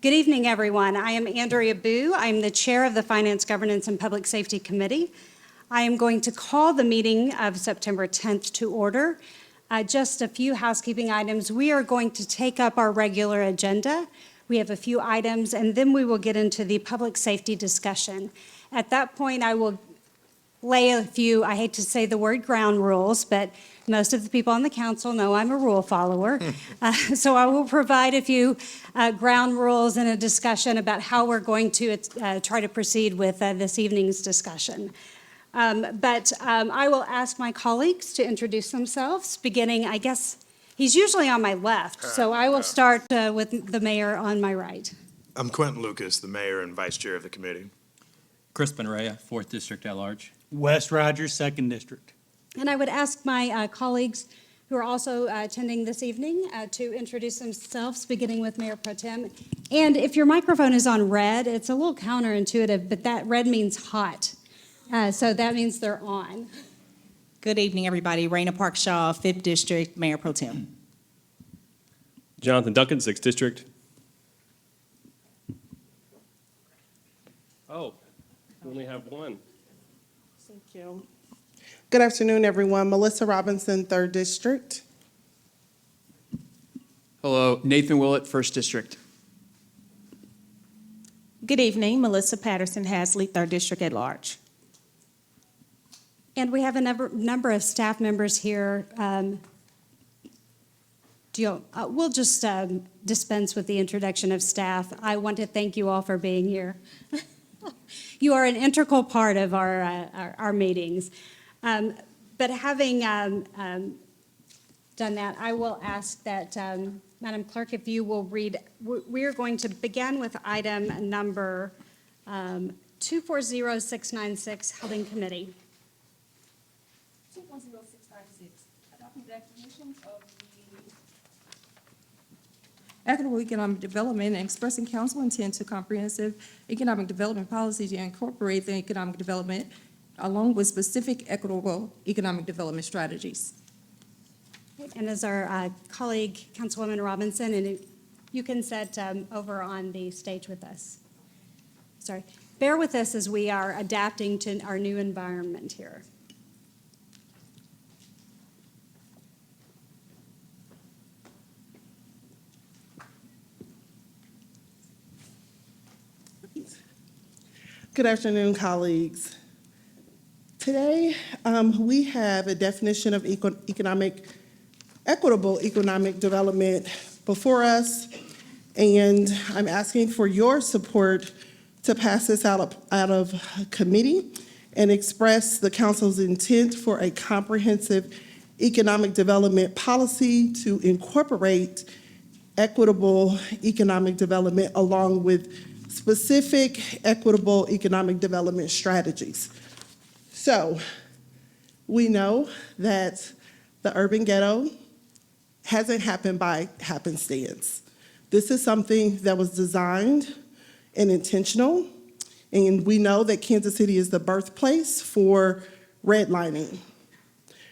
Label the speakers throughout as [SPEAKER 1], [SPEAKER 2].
[SPEAKER 1] Good evening, everyone. I am Andrea Boo. I'm the chair of the Finance, Governance, and Public Safety Committee. I am going to call the meeting of September 10th to order. Just a few housekeeping items. We are going to take up our regular agenda. We have a few items, and then we will get into the public safety discussion. At that point, I will lay a few, I hate to say the word ground rules, but most of the people on the council know I'm a rule follower. So I will provide a few ground rules and a discussion about how we're going to try to proceed with this evening's discussion. But I will ask my colleagues to introduce themselves, beginning, I guess, he's usually on my left, so I will start with the mayor on my right.
[SPEAKER 2] I'm Quentin Lucas, the mayor and vice chair of the committee.
[SPEAKER 3] Crispin Raya, 4th District at large.
[SPEAKER 4] West Rogers, 2nd District.
[SPEAKER 1] And I would ask my colleagues who are also attending this evening to introduce themselves, beginning with Mayor Pro Tem. And if your microphone is on red, it's a little counterintuitive, but that red means hot. So that means they're on.
[SPEAKER 5] Good evening, everybody. Raina Park Shaw, 5th District, Mayor Pro Tem.
[SPEAKER 6] Jonathan Duncan, 6th District. Oh, we only have one.
[SPEAKER 7] Thank you. Good afternoon, everyone. Melissa Robinson, 3rd District.
[SPEAKER 8] Hello, Nathan Willett, 1st District.
[SPEAKER 5] Good evening, Melissa Patterson Hasley, 3rd District at large.
[SPEAKER 1] And we have a number of staff members here. We'll just dispense with the introduction of staff. I want to thank you all for being here. You are an integral part of our meetings. But having done that, I will ask that, Madam Clerk, if you will read, we are going to begin with item number 240696, held in committee.
[SPEAKER 9] 240696, adopting the definitions of the equitable economic development and expressing council intent to comprehensive economic development policy to incorporate the economic development along with specific equitable economic development strategies.
[SPEAKER 1] And as our colleague, Councilwoman Robinson, and you can sit over on the stage with us. Sorry. Bear with us as we are adapting to our new environment here.
[SPEAKER 7] Good afternoon, colleagues. Today, we have a definition of equitable economic development before us, and I'm asking for your support to pass this out of committee and express the council's intent for a comprehensive economic development policy to incorporate equitable economic development along with specific equitable economic development strategies. So, we know that the urban ghetto hasn't happened by happenstance. This is something that was designed and intentional, and we know that Kansas City is the birthplace for redlining.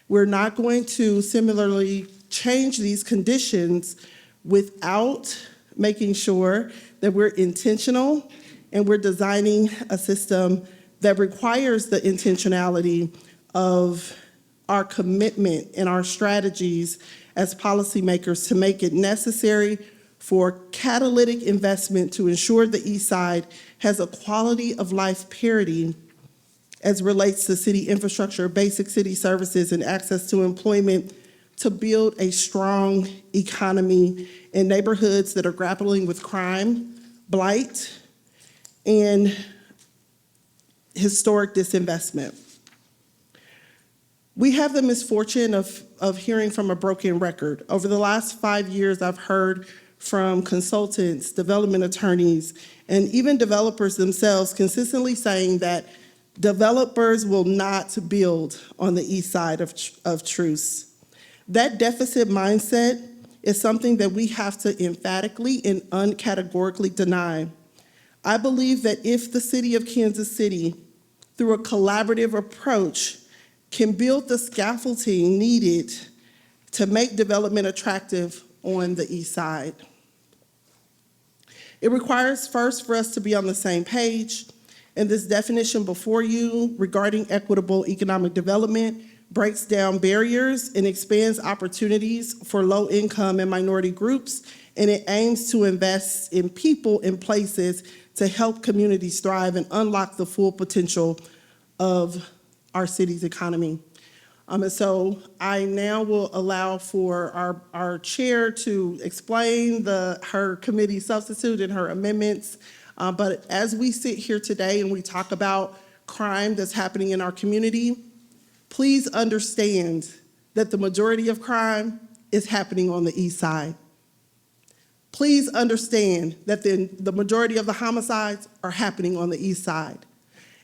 [SPEAKER 7] We're not going to similarly change these conditions without making sure that we're intentional and we're designing a system that requires the intentionality of our commitment and our strategies as policymakers to make it necessary for catalytic investment to ensure the East Side has a quality of life parity as relates to city infrastructure, basic city services, and access to employment to build a strong economy in neighborhoods that are grappling with crime, blight, and historic disinvestment. We have the misfortune of hearing from a broken record. Over the last 5 years, I've heard from consultants, development attorneys, and even developers themselves consistently saying that developers will not build on the east side of Truce. That deficit mindset is something that we have to emphatically and uncategorically deny. I believe that if the city of Kansas City, through a collaborative approach, can build the scaffolding needed to make development attractive on the east side. It requires first for us to be on the same page, and this definition before you regarding equitable economic development breaks down barriers and expands opportunities for low-income and minority groups, and it aims to invest in people and places to help communities thrive and unlock the full potential of our city's economy. And so I now will allow for our chair to explain her committee substitute and her amendments. But as we sit here today and we talk about crime that's happening in our community, please understand that the majority of crime is happening on the east side. Please understand that the majority of the homicides are happening on the east side.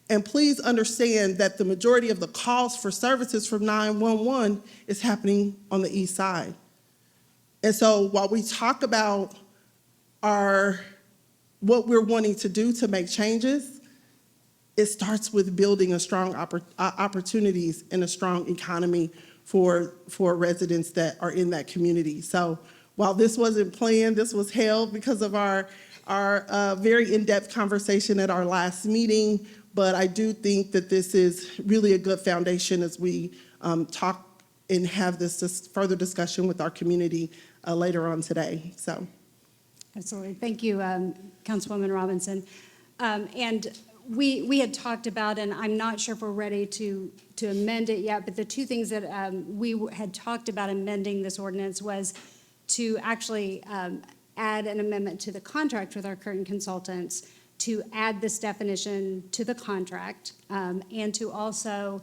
[SPEAKER 7] And please understand that the majority of the calls for services from 911 is happening on the east side. And so while we talk about what we're wanting to do to make changes, it starts with building a strong opportunities and a strong economy for residents that are in that community. So while this wasn't planned, this was held because of our very in-depth conversation at our last meeting, but I do think that this is really a good foundation as we talk and have this further discussion with our community later on today. So,
[SPEAKER 1] Absolutely. Thank you, Councilwoman Robinson. And we had talked about, and I'm not sure if we're ready to amend it yet, but the two things that we had talked about amending this ordinance was to actually add an amendment to the contract with our current consultants, to add this definition to the contract, and to also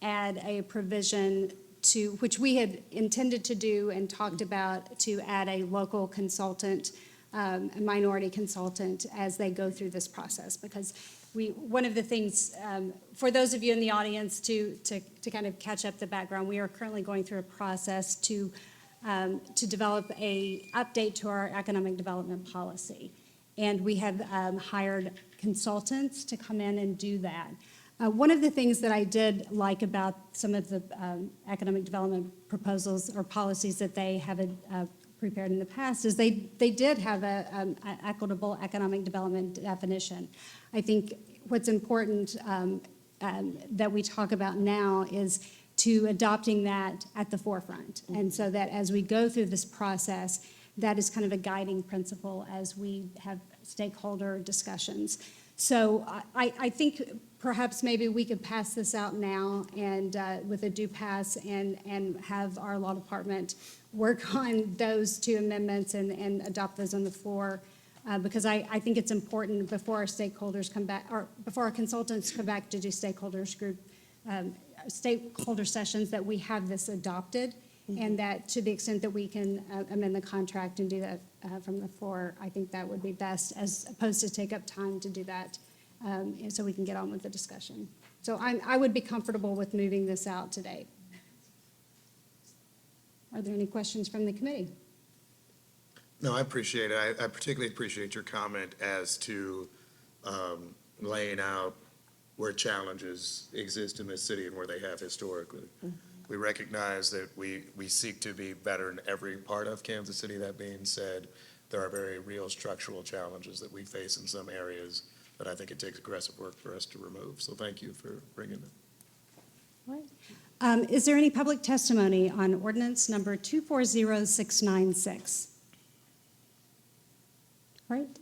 [SPEAKER 1] add a provision to, which we had intended to do and talked about, to add a local consultant, a minority consultant as they go through this process. Because one of the things, for those of you in the audience to kind of catch up the background, we are currently going through a process to develop a update to our economic development policy. And we have hired consultants to come in and do that. One of the things that I did like about some of the economic development proposals or policies that they have prepared in the past is they did have an equitable economic development definition. I think what's important that we talk about now is to adopting that at the forefront. And so that as we go through this process, that is kind of a guiding principle as we have stakeholder discussions. So I think perhaps maybe we could pass this out now and with a due pass and have our law department work on those two amendments and adopt those on the floor. Because I think it's important before our stakeholders come back, or before our consultants come back to do stakeholders group, stakeholder sessions, that we have this adopted. And that to the extent that we can amend the contract and do that from the floor, I think that would be best, as opposed to take up time to do that, so we can get on with the discussion. So I would be comfortable with moving this out today. Are there any questions from the committee?
[SPEAKER 2] No, I appreciate it. I particularly appreciate your comment as to laying out where challenges exist in this city and where they have historically. We recognize that we seek to be better in every part of Kansas City. That being said, there are very real structural challenges that we face in some areas that I think it takes aggressive work for us to remove. So thank you for bringing it.
[SPEAKER 1] Right. Is there any public testimony on ordinance number 240696? Right.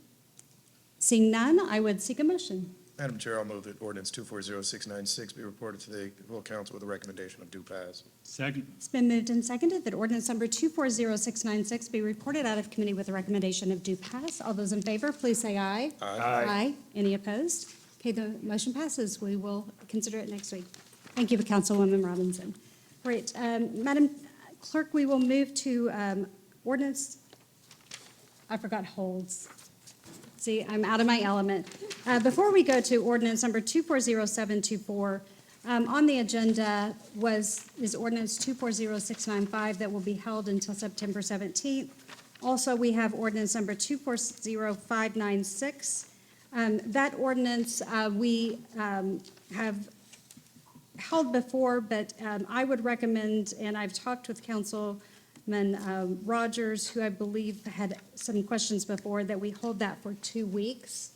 [SPEAKER 1] Seeing none, I would seek a motion.
[SPEAKER 2] Madam Chair, I'll move that ordinance 240696 be reported to the full council with a recommendation of due pass.
[SPEAKER 4] Second.
[SPEAKER 1] It's been moved and seconded that ordinance number 240696 be reported out of committee with a recommendation of due pass. All those in favor, please say aye.
[SPEAKER 2] Aye.
[SPEAKER 1] Any opposed? Okay, the motion passes. We will consider it next week. Thank you, Councilwoman Robinson. All right, Madam Clerk, we will move to ordinance, I forgot holds. See, I'm out of my element. Before we go to ordinance number 240724, on the agenda is ordinance 240695 that will be held until September 17th. Also, we have ordinance number 240596. That ordinance we have held before, but I would recommend, and I've talked with council Rogers, who I believe had some questions before, that we hold that for 2 weeks.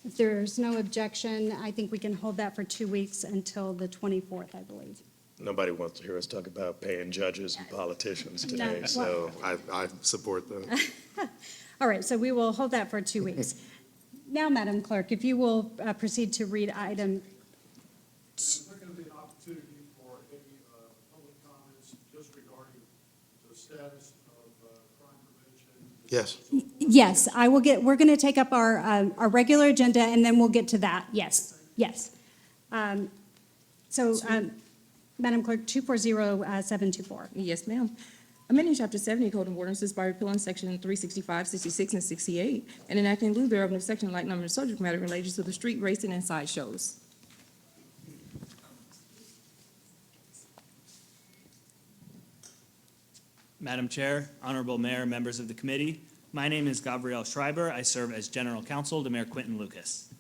[SPEAKER 1] If there's no objection, I think we can hold that for 2 weeks until the 24th, I believe.
[SPEAKER 2] Nobody wants to hear us talk about paying judges and politicians
[SPEAKER 1] No,
[SPEAKER 2] today,
[SPEAKER 1] well-
[SPEAKER 2] so I support that.
[SPEAKER 1] All right, so we will hold that for 2 weeks. Now, Madam Clerk, if you will proceed to read item,
[SPEAKER 10] Is there going to be an opportunity for any public comments just regarding the status of crime prevention?
[SPEAKER 2] Yes.
[SPEAKER 1] yes, we're going to take up our regular agenda, and then we'll get to that. Yes, yes. Madam Clerk, 240724.
[SPEAKER 9] Yes, ma'am. Amending Chapter 70 Code of Ordinances by repealing Section 365, 66, and 68, and enacting in lieu thereof a section like number of subject matter related to the street racing and sideshows.
[SPEAKER 11] Madam Chair, Honorable Mayor, members of the committee, my name is Gabrielle Schreiber. I serve as General Counsel to Mayor Quentin Lucas.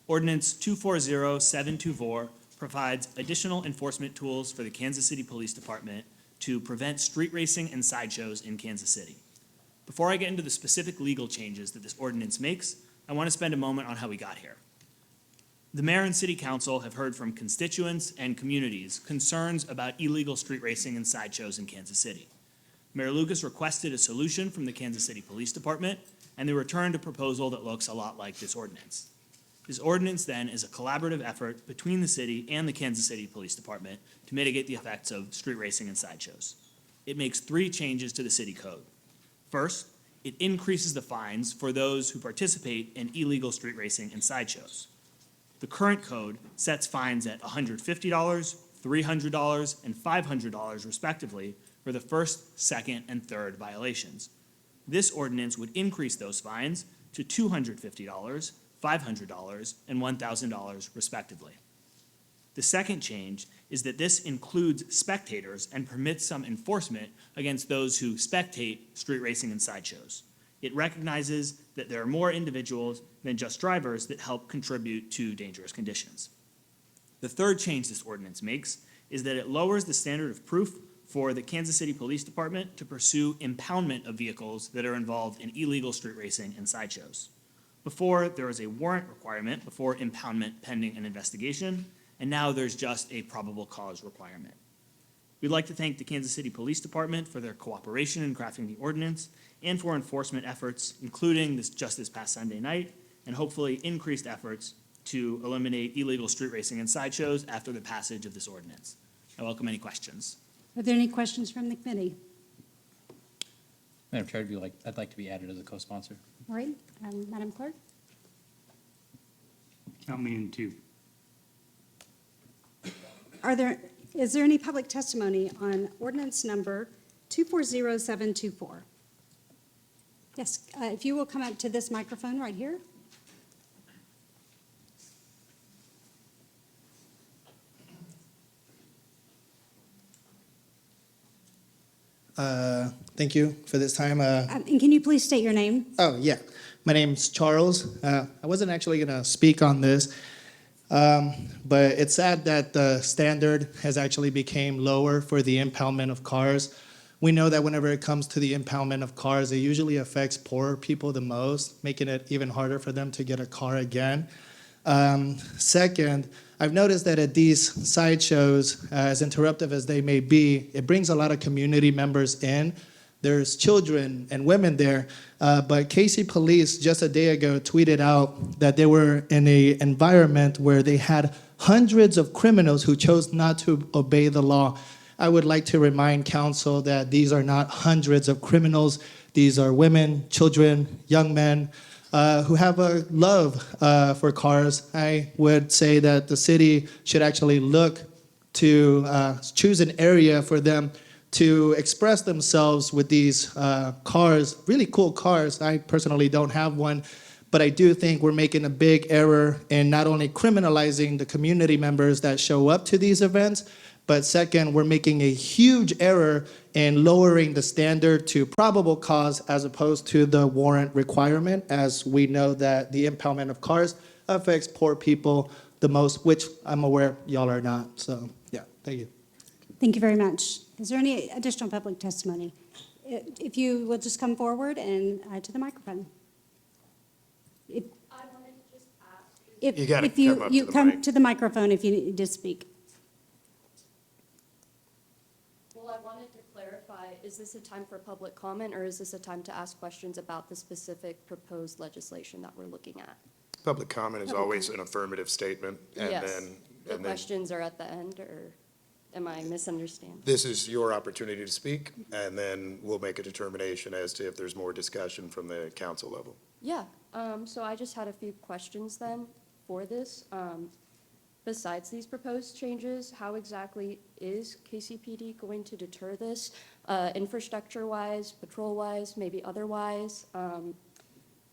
[SPEAKER 11] Ordinance 240724 provides additional enforcement tools for the Kansas City Police Department to prevent street racing and sideshows in Kansas City. Before I get into the specific legal changes that this ordinance makes, I want to spend a moment on how we got here. The mayor and city council have heard from constituents and communities concerns about illegal street racing and sideshows in Kansas City. Mayor Lucas requested a solution from the Kansas City Police Department, and they returned a proposal that looks a lot like this ordinance. This ordinance then is a collaborative effort between the city and the Kansas City Police Department to mitigate the effects of street racing and sideshows. It makes 3 changes to the city code. First, it increases the fines for those who participate in illegal street racing and sideshows. The current code sets fines at $150, $300, and $500 respectively for the first, second, and third violations. This ordinance would increase those fines to $250, $500, and $1,000 respectively. The second change is that this includes spectators and permits some enforcement against those who spectate street racing and sideshows. It recognizes that there are more individuals than just drivers that help contribute to dangerous conditions. The third change this ordinance makes is that it lowers the standard of proof for the Kansas City Police Department to pursue impoundment of vehicles that are involved in illegal street racing and sideshows. Before, there was a warrant requirement before impoundment pending an investigation, and now there's just a probable cause requirement. We'd like to thank the Kansas City Police Department for their cooperation in crafting the ordinance and for enforcement efforts, including just this past Sunday night, and hopefully increased efforts to eliminate illegal street racing and sideshows after the passage of this ordinance. I welcome any questions.
[SPEAKER 1] Are there any questions from the committee?
[SPEAKER 3] Madam Chair, I'd like to be added as a co-sponsor.
[SPEAKER 1] All right, Madam Clerk?
[SPEAKER 4] Count me in 2.
[SPEAKER 1] Is there any public testimony on ordinance number 240724? Yes, if you will come up to this microphone right here.
[SPEAKER 12] Thank you for this time.
[SPEAKER 1] And can you please state your name?
[SPEAKER 12] Oh, yeah. My name's Charles. I wasn't actually going to speak on this, but it's sad that the standard has actually become lower for the impoundment of cars. We know that whenever it comes to the impoundment of cars, it usually affects poorer people the most, making it even harder for them to get a car again. Second, I've noticed that at these sideshows, as interruptive as they may be, it brings a lot of community members in. There's children and women there, but KC Police just a day ago tweeted out that they were in an environment where they had hundreds of criminals who chose not to obey the law. I would like to remind council that these are not hundreds of criminals. These are women, children, young men, who have a love for cars. I would say that the city should actually look to choose an area for them to express themselves with these cars, really cool cars. I personally don't have one, but I do think we're making a big error in not only criminalizing the community members that show up to these events, but second, we're making a huge error in lowering the standard to probable cause as opposed to the warrant requirement, as we know that the impoundment of cars affects poor people the most, which I'm aware y'all are not. So, yeah, thank you.
[SPEAKER 1] Thank you very much. Is there any additional public testimony? If you will just come forward and to the microphone. If,
[SPEAKER 13] I wanted to just ask.
[SPEAKER 2] You gotta
[SPEAKER 1] if you,
[SPEAKER 2] come up
[SPEAKER 1] you
[SPEAKER 2] to the
[SPEAKER 1] come
[SPEAKER 2] mic.
[SPEAKER 1] to the microphone if you need to speak.
[SPEAKER 13] Well, I wanted to clarify, is this a time for public comment, or is this a time to ask questions about the specific proposed legislation that we're looking at?
[SPEAKER 2] Public comment is always an affirmative statement, and
[SPEAKER 13] Yes.
[SPEAKER 2] then,
[SPEAKER 13] The questions are at the end, or am I misunderstanding?
[SPEAKER 2] this is your opportunity to speak, and then we'll make a determination as to if there's more discussion from the council level.
[SPEAKER 13] Yeah, so I just had a few questions then for this. Besides these proposed changes, how exactly is KCPD going to deter this? Infrastructure-wise, patrol-wise, maybe otherwise?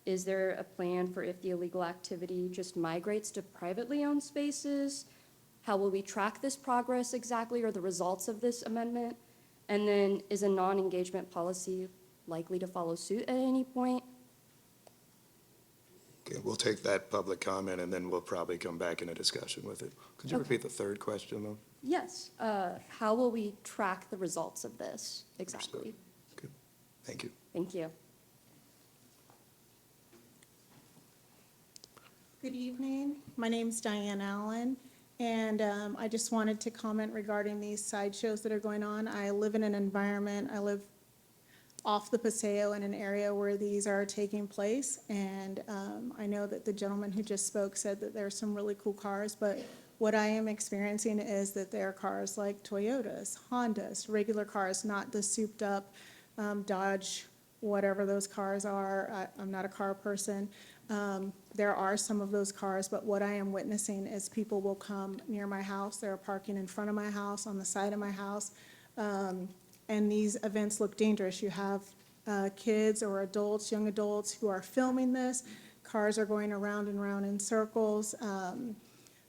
[SPEAKER 13] Is there a plan for if the illegal activity just migrates to privately owned spaces? How will we track this progress exactly, or the results of this amendment? And then is a non-engagement policy likely to follow suit at any point?
[SPEAKER 2] Okay, we'll take that public comment, and then we'll probably come back in a discussion with it. Could you
[SPEAKER 13] Okay.
[SPEAKER 2] repeat the third question, though?
[SPEAKER 13] Yes, how will we track the results of this exactly?
[SPEAKER 2] Thank you.
[SPEAKER 13] Thank you.
[SPEAKER 14] Good evening. My name's Diane Allen, and I just wanted to comment regarding these sideshows that are going on. I live in an environment, I live off the Paseo in an area where these are taking place, and I know that the gentleman who just spoke said that there are some really cool cars, but what I am experiencing is that there are cars like Toyotas, Hondas, regular cars, not the souped-up Dodge, whatever those cars are. I'm not a car person. There are some of those cars, but what I am witnessing is people will come near my house. They're parking in front of my house, on the side of my house. And these events look dangerous. You have kids or adults, young adults who are filming this. Cars are going around and around in circles.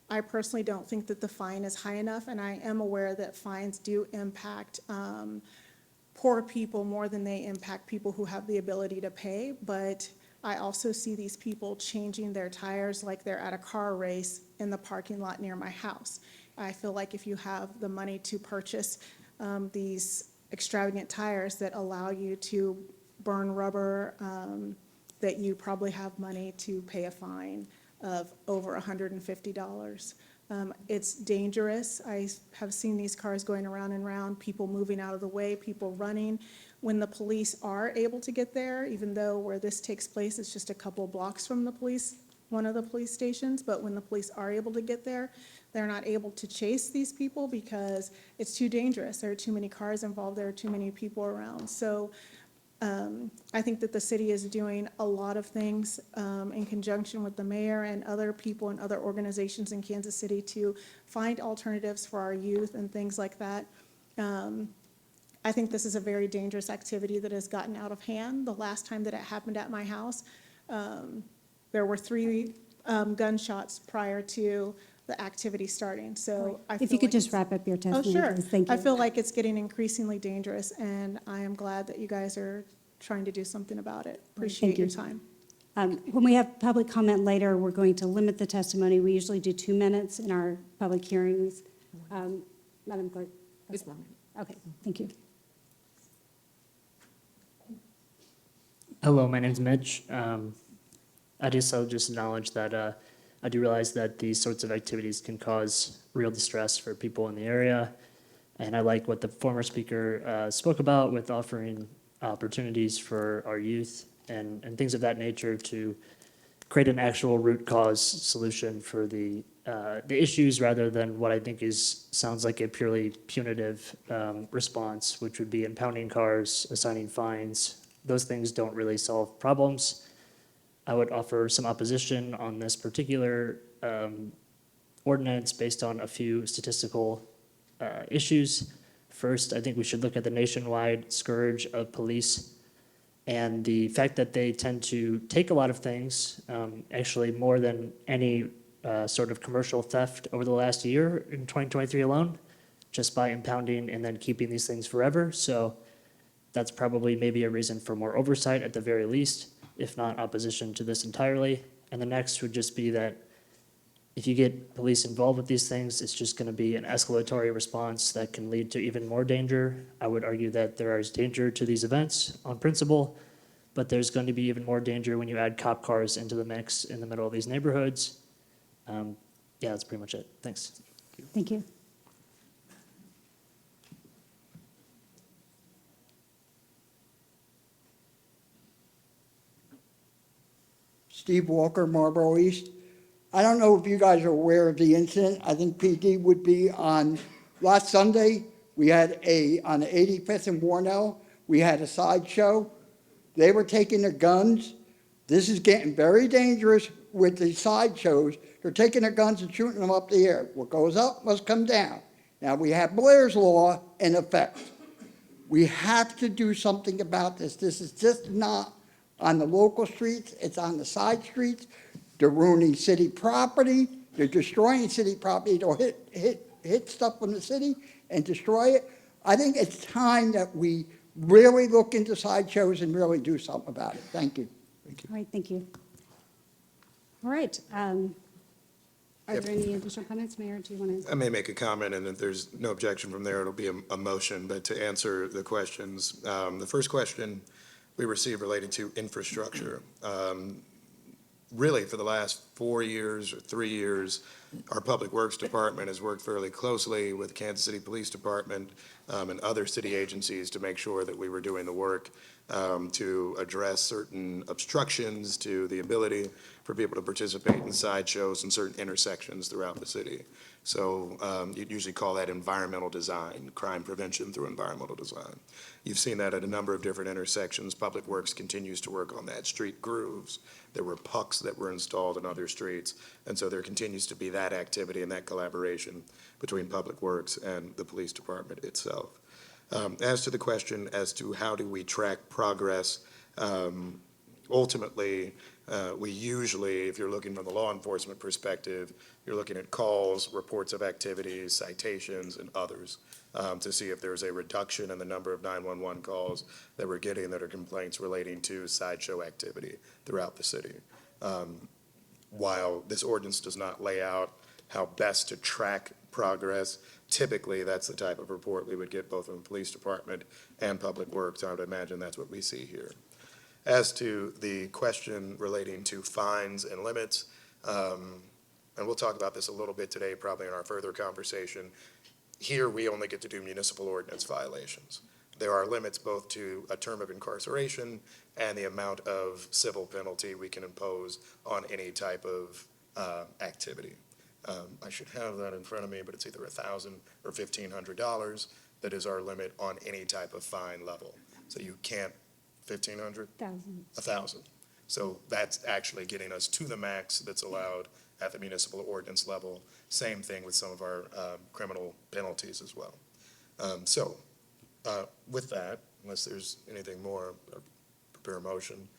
[SPEAKER 14] I personally don't think that the fine is high enough, and I am aware that fines do impact poor people more than they impact people who have the ability to pay. But I also see these people changing their tires like they're at a car race in the parking lot near my house. I feel like if you have the money to purchase these extravagant tires that allow you to burn rubber, that you probably have money to pay a fine of over $150. It's dangerous. I have seen these cars going around and around, people moving out of the way, people running. When the police are able to get there, even though where this takes place is just a couple blocks from the police, one of the police stations, but when the police are able to get there, they're not able to chase these people because it's too dangerous. There are too many cars involved, there are too many people around. So I think that the city is doing a lot of things in conjunction with the mayor and other people and other organizations in Kansas City to find alternatives for our youth and things like that. I think this is a very dangerous activity that has gotten out of hand. The last time that it happened at my house, there were 3 gunshots prior to the activity starting, so I feel
[SPEAKER 1] If you could
[SPEAKER 14] like
[SPEAKER 1] just
[SPEAKER 14] it's-
[SPEAKER 1] wrap up your
[SPEAKER 14] Oh,
[SPEAKER 1] testimony,
[SPEAKER 14] sure.
[SPEAKER 1] please. Thank you.
[SPEAKER 14] I feel like it's getting increasingly dangerous, and I am glad that you guys are trying to do something about it. Appreciate your
[SPEAKER 1] you.
[SPEAKER 14] time.
[SPEAKER 1] When we have public comment later, we're going to limit the testimony. We usually do 2 minutes in our public hearings. Madam Clerk?
[SPEAKER 9] It's 1 minute.
[SPEAKER 1] Okay, thank you.
[SPEAKER 15] Hello, my name's Mitch. I just acknowledge that I do realize that these sorts of activities can cause real distress for people in the area. And I like what the former speaker spoke about with offering opportunities for our youth and things of that nature to create an actual root cause solution for the issues rather than what I think sounds like a purely punitive response, which would be impounding cars, assigning fines. Those things don't really solve problems. I would offer some opposition on this particular ordinance based on a few statistical issues. First, I think we should look at the nationwide scourge of police and the fact that they tend to take a lot of things, actually more than any sort of commercial theft over the last year in 2023 alone, just by impounding and then keeping these things forever. So that's probably maybe a reason for more oversight at the very least, if not opposition to this entirely. And the next would just be that if you get police involved with these things, it's just going to be an escalatory response that can lead to even more danger. I would argue that there is danger to these events on principle, but there's going to be even more danger when you add cop cars into the mix in the middle of these neighborhoods. Yeah, that's pretty much it. Thanks.
[SPEAKER 1] Thank you.
[SPEAKER 16] Steve Walker, Marlboro East. I don't know if you guys are aware of the incident. I think PD would be on last Sunday. We had on the 85th and Warnell, we had a sideshow. They were taking their guns. This is getting very dangerous with the sideshows. They're taking their guns and shooting them up the air. What goes up must come down. Now, we have Blair's Law in effect. We have to do something about this. This is just not on the local streets, it's on the side streets. They're ruining city property, they're destroying city property. They'll hit stuff from the city and destroy it. I think it's time that we really look into sideshows and really do something about it. Thank you.
[SPEAKER 1] All right, thank you. All right. Are there any additional comments, Mayor? Do you want to?
[SPEAKER 2] I may make a comment, and if there's no objection from there, it'll be a motion. But to answer the questions, the first question we received related to infrastructure. Really, for the last 4 years or 3 years, our Public Works Department has worked fairly closely with Kansas City Police Department and other city agencies to make sure that we were doing the work to address certain obstructions to the ability for people to participate in sideshows in certain intersections throughout the city. So you'd usually call that environmental design, crime prevention through environmental design. You've seen that at a number of different intersections. Public Works continues to work on that. Street grooves, there were pucks that were installed in other streets, and so there continues to be that activity and that collaboration between Public Works and the police department itself. As to the question as to how do we track progress, ultimately, we usually, if you're looking from the law enforcement perspective, you're looking at calls, reports of activities, citations, and others to see if there's a reduction in the number of 911 calls that we're getting that are complaints relating to sideshow activity throughout the city. While this ordinance does not lay out how best to track progress, typically that's the type of report we would get both from the police department and Public Works. I would imagine that's what we see here. As to the question relating to fines and limits, and we'll talk about this a little bit today, probably in our further conversation. Here, we only get to do municipal ordinance violations. There are limits both to a term of incarceration and the amount of civil penalty we can impose on any type of activity. I should have that in front of me, but it's either $1,000 or $1,500 that is our limit on any type of fine level. So you can't, 1,500? 1,000. So that's actually getting us to the max that's allowed at the municipal ordinance level. Same thing with some of our criminal penalties as well. With that, unless there's anything more, I'll prepare a motion.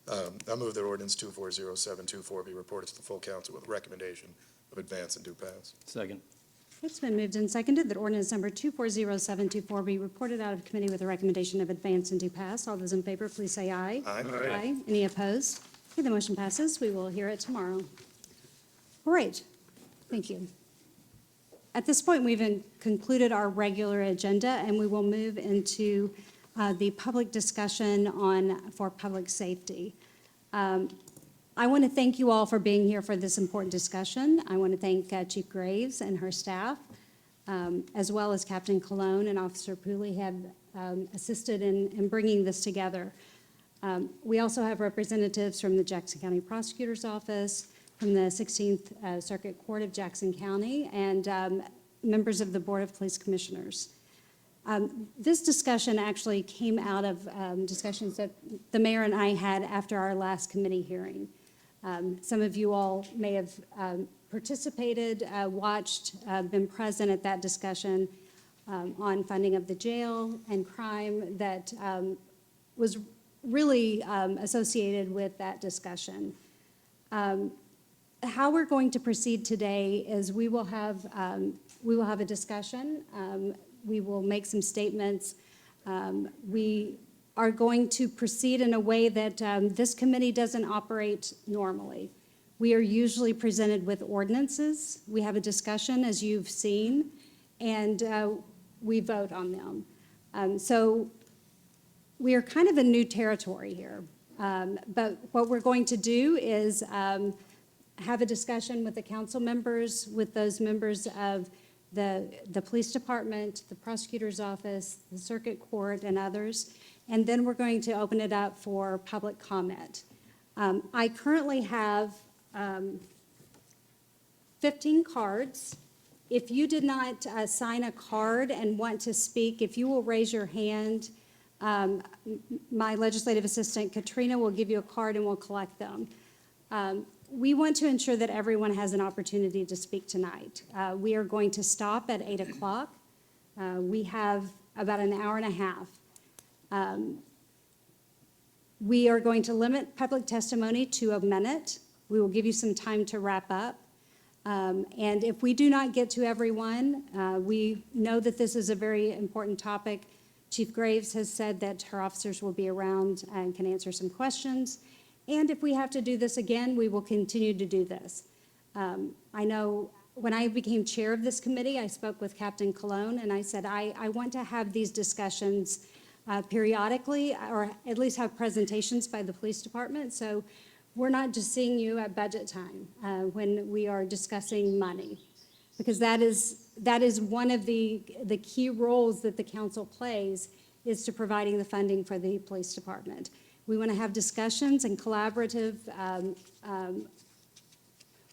[SPEAKER 2] I move that ordinance 240724 be reported to the full council with a recommendation of advance and due pass.
[SPEAKER 3] Second.
[SPEAKER 1] It's been moved and seconded that ordinance number 240724 be reported out of committee with a recommendation of advance and due pass. All those in favor, please say aye.
[SPEAKER 2] Aye.
[SPEAKER 1] Aye. Any opposed? Okay, the motion passes. We will hear it tomorrow. All right. Thank you. At this point, we've concluded our regular agenda, and we will move into the public discussion for public safety. I want to thank you all for being here for this important discussion. I want to thank Chief Graves and her staff, as well as Captain Colon and Officer Pooley have assisted in bringing this together. We also have representatives from the Jackson County Prosecutor's Office, from the 16th Circuit Court of Jackson County, and members of the Board of Police Commissioners. This discussion actually came out of discussions that the mayor and I had after our last committee hearing. Some of you all may have participated, watched, been present at that discussion on funding of the jail and crime that was really associated with that discussion. How we're going to proceed today is we will have a discussion. We will make some statements. We are going to proceed in a way that this committee doesn't operate normally. We are usually presented with ordinances. We have a discussion, as you've seen, and we vote on them. So we are kind of in new territory here. But what we're going to do is have a discussion with the council members, with those members of the police department, the prosecutor's office, the circuit court, and others. And then we're going to open it up for public comment. I currently have 15 cards. If you did not sign a card and want to speak, if you will raise your hand, my legislative assistant, Katrina, will give you a card and we'll collect them. We want to ensure that everyone has an opportunity to speak tonight. We are going to stop at 8 o'clock. We have about an hour and a half. We are going to limit public testimony to a minute. We will give you some time to wrap up. And if we do not get to everyone, we know that this is a very important topic. Chief Graves has said that her officers will be around and can answer some questions. And if we have to do this again, we will continue to do this. I know when I became chair of this committee, I spoke with Captain Colon, and I said, I want to have these discussions periodically, or at least have presentations by the police department. So we're not just seeing you at budget time when we are discussing money, because that is one of the key roles that the council plays, is to providing the funding for the police department. We want to have discussions and collaborative.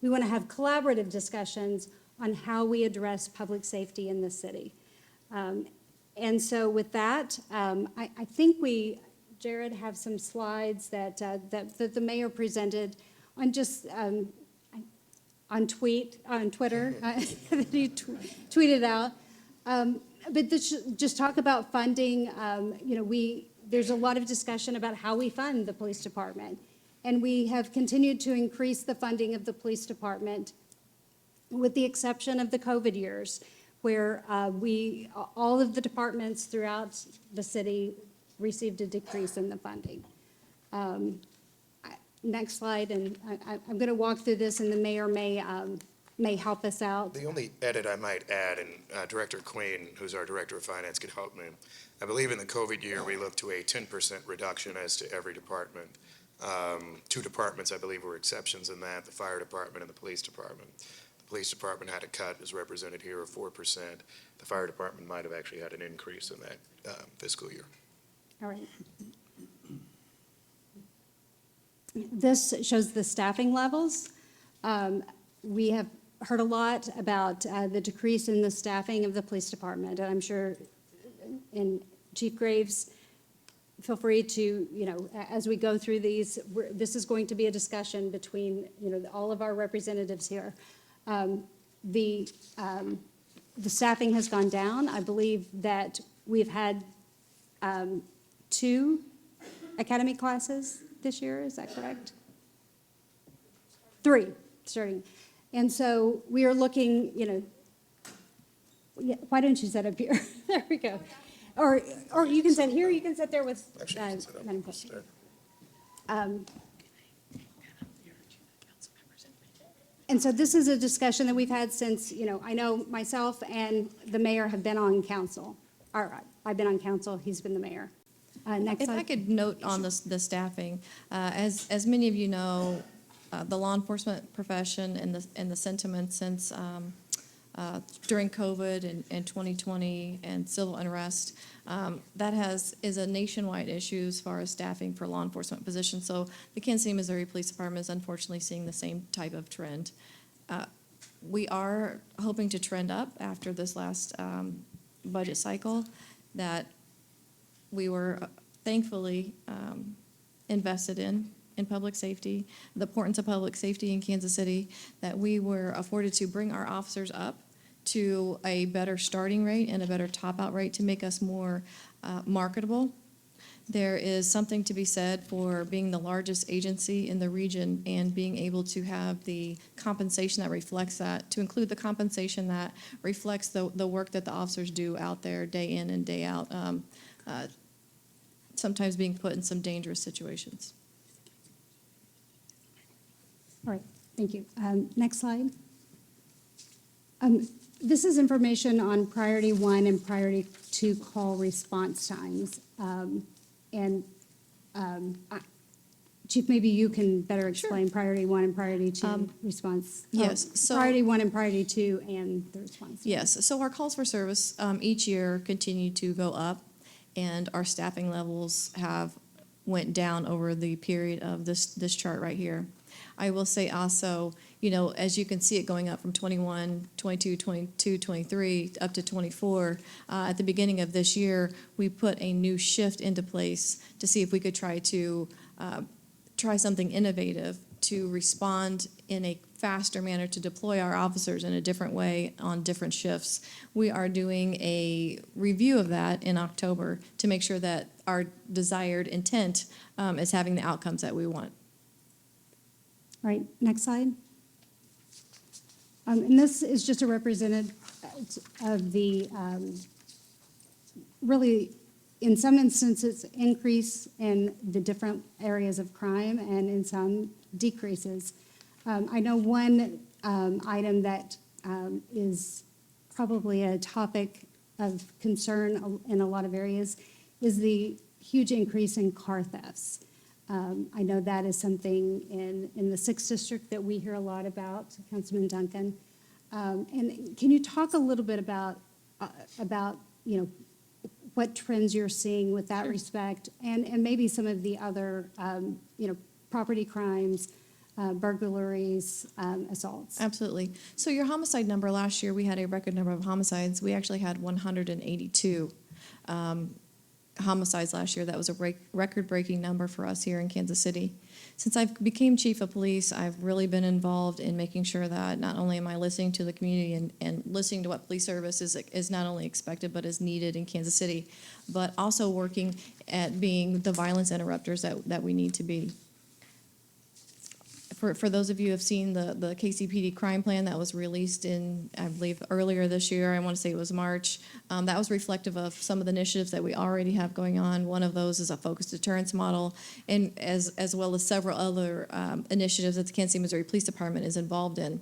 [SPEAKER 1] We want to have collaborative discussions on how we address public safety in the city. And so with that, I think we, Jared, have some slides that the mayor presented on just on Twitter that he tweeted out. But this, just talk about funding. You know, there's a lot of discussion about how we fund the police department, and we have continued to increase the funding of the police department, with the exception of the COVID years, where all of the departments throughout the city received a decrease in the funding. Next slide, and I'm going to walk through this, and the mayor may help us out.
[SPEAKER 2] The only edit I might add, and Director Queen, who's our Director of Finance, can help me. I believe in the COVID year, we looked to a 10% reduction as to every department. Two departments, I believe, were exceptions in that, the fire department and the police department. The police department had a cut, as represented here, of 4%. The fire department might have actually had an increase in that fiscal year.
[SPEAKER 1] All right. This shows the staffing levels. We have heard a lot about the decrease in the staffing of the police department, and I'm sure, and Chief Graves, feel free to, you know, as we go through these, this is going to be a discussion between, you know, all of our representatives here. The staffing has gone down. I believe that we've had 2 academy classes this year, is that correct? 3, starting. And so we are looking, you know, yeah, why don't you sit up here? There we go. Or you can sit here, you can sit there with Madam Clerk. And so this is a discussion that we've had since, you know, I know myself and the mayor have been on council. I've been on council, he's been the mayor. Next
[SPEAKER 17] If
[SPEAKER 1] slide.
[SPEAKER 17] I could note on the staffing, as many of you know, the law enforcement profession and the sentiment since during COVID and 2020 and civil unrest, that is a nationwide issue as far as staffing for law enforcement positions. So the Kansas City, Missouri Police Department is unfortunately seeing the same type of trend. We are hoping to trend up after this last budget cycle, that we were thankfully invested in public safety, the importance of public safety in Kansas City, that we were afforded to bring our officers up to a better starting rate and a better top-out rate to make us more marketable. There is something to be said for being the largest agency in the region and being able to have the compensation that reflects that, to include the compensation that reflects the work that the officers do out there day in and day out, sometimes being put in some dangerous situations.
[SPEAKER 1] All right. Thank you. Next slide. This is information on priority 1 and priority 2 call response times. And Chief, maybe you can better explain priority 1 and priority 2 response.
[SPEAKER 17] yes, so-
[SPEAKER 1] Priority 1 and priority 2 and the response.
[SPEAKER 17] Yes, so our calls for service each year continue to go up, and our staffing levels have went down over the period of this chart right here. I will say also, you know, as you can see it going up from 21, 22, 22, 23, up to 24, at the beginning of this year, we put a new shift into place to see if we could try to try something innovative to respond in a faster manner, to deploy our officers in a different way on different shifts. We are doing a review of that in October to make sure that our desired intent is having the outcomes that we want.
[SPEAKER 1] All right, next slide. And this is just a representative of the, really, in some instances, increase in the different areas of crime and in some decreases. I know one item that is probably a topic of concern in a lot of areas is the huge increase in car thefts. I know that is something in the 6th District that we hear a lot about, Councilman Duncan. And can you talk a little bit about, you know, what trends you're seeing with that respect, and maybe some of the other, you know, property crimes, burglaries, assaults?
[SPEAKER 17] Absolutely. So your homicide number last year, we had a record number of homicides. We actually had 182 homicides last year. That was a record-breaking number for us here in Kansas City. Since I became chief of police, I've really been involved in making sure that not only am I listening to the community and listening to what police service is not only expected but is needed in Kansas City, but also working at being the violence interrupters that we need to be. For those of you who have seen the KCPD crime plan that was released in, I believe, earlier this year, I want to say it was March, that was reflective of some of the initiatives that we already have going on. One of those is a focused deterrence model, and as well as several other initiatives that the Kansas City, Missouri Police Department is involved in.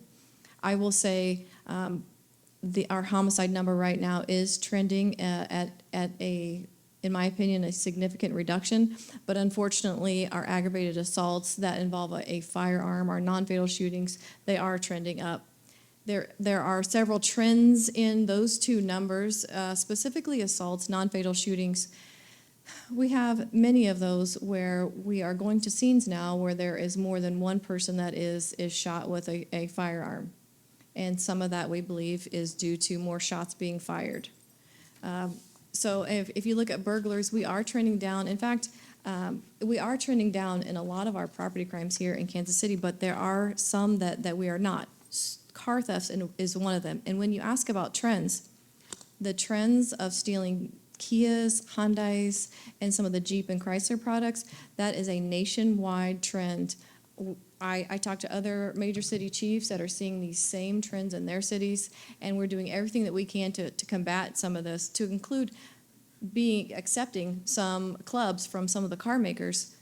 [SPEAKER 17] I will say our homicide number right now is trending at a, in my opinion, a significant reduction, but unfortunately, our aggravated assaults that involve a firearm, our non-fatal shootings, they are trending up. There are several trends in those two numbers, specifically assaults, non-fatal shootings. We have many of those where we are going to scenes now where there is more than one person that is shot with a firearm. And some of that, we believe, is due to more shots being fired. So if you look at burglars, we are trending down. In fact, we are trending down in a lot of our property crimes here in Kansas City, but there are some that we are not. Car thefts is one of them. And when you ask about trends, the trends of stealing Kias, Hyundais, and some of the Jeep and Chrysler products, that is a nationwide trend. I talked to other major city chiefs that are seeing these same trends in their cities, and we're doing everything that we can to combat some of this, to include accepting some clubs from some of the car makers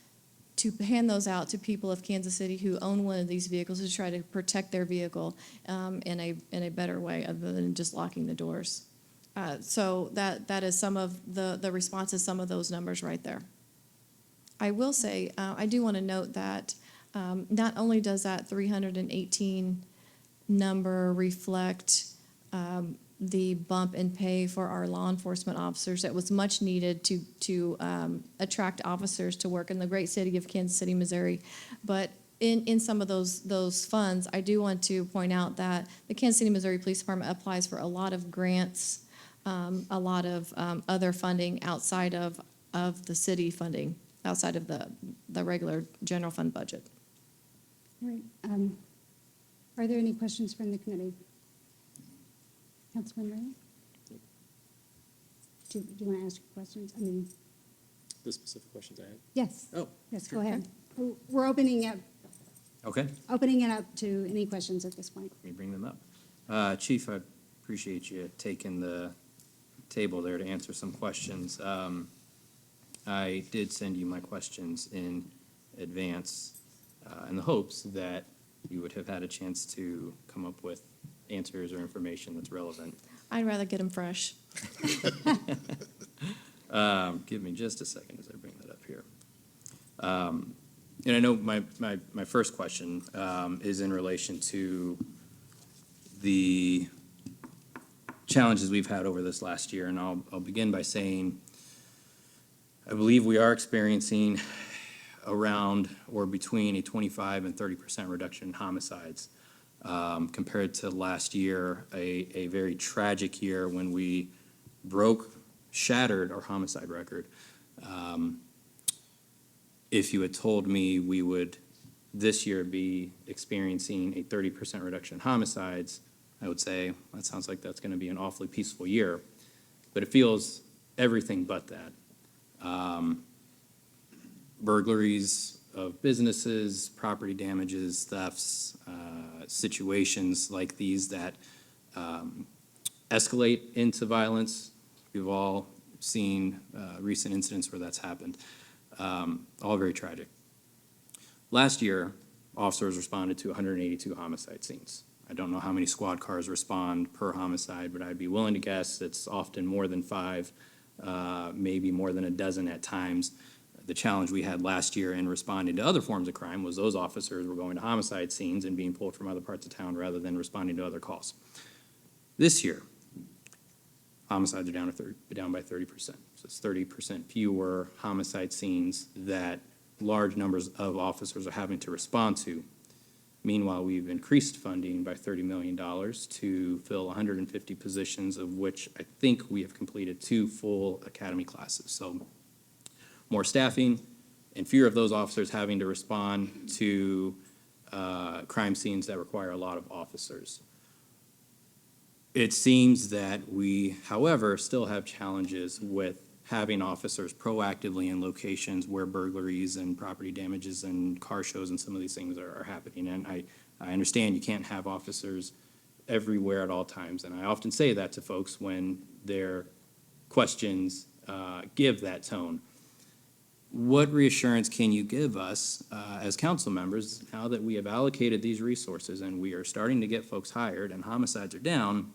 [SPEAKER 17] to hand those out to people of Kansas City who own one of these vehicles to try to protect their vehicle in a better way other than just locking the doors. So that is some of the responses, some of those numbers right there. I will say, I do want to note that not only does that 318 number reflect the bump in pay for our law enforcement officers that was much needed to attract officers to work in the great city of Kansas City, Missouri, but in some of those funds, I do want to point out that the Kansas City, Missouri Police Department applies for a lot of grants, a lot of other funding outside of the city funding, outside of the regular general fund budget.
[SPEAKER 1] All right. Are there any questions from the committee? Councilman Ray? Do you want to ask your questions? I mean,
[SPEAKER 6] The specific questions I had.
[SPEAKER 1] yes.
[SPEAKER 6] Oh,
[SPEAKER 1] Yes,
[SPEAKER 6] sure.
[SPEAKER 1] go ahead. We're opening it up to any questions at this point.
[SPEAKER 3] Let me bring them up. Chief, I appreciate you taking the table there to answer some questions. I did send you my questions in advance in the hopes that you would have had a chance to come up with answers or information that's relevant.
[SPEAKER 17] I'd rather get them fresh.
[SPEAKER 3] Give me just a second as I bring that up here. And I know my first question is in relation to the challenges we've had over this last year, and I'll begin by saying I believe we are experiencing around or between a 25 and 30% reduction in homicides compared to last year, a very tragic year when we shattered our homicide record. If you had told me we would this year be experiencing a 30% reduction in homicides, I would say that sounds like that's going to be an awfully peaceful year. But it feels everything but that. Burglaries of businesses, property damages, thefts, situations like these that escalate into violence. We've all seen recent incidents where that's happened. All very tragic. Last year, officers responded to 182 homicide scenes. I don't know how many squad cars respond per homicide, but I'd be willing to guess it's often more than 5, maybe more than a dozen at times. The challenge we had last year in responding to other forms of crime was those officers were going to homicide scenes and being pulled from other parts of town rather than responding to other calls. This year, homicides are down by 30%. So it's 30% fewer homicide scenes that large numbers of officers are having to respond to. Meanwhile, we've increased funding by $30 million to fill 150 positions, of which I think we have completed 2 full academy classes. So more staffing and fewer of those officers having to respond to crime scenes that require a lot of officers. It seems that we, however, still have challenges with having officers proactively in locations where burglaries and property damages and car shows and some of these things are happening. And I understand you can't have officers everywhere at all times. And I often say that to folks when their questions give that tone. What reassurance can you give us as council members now that we have allocated these resources and we are starting to get folks hired and homicides are down,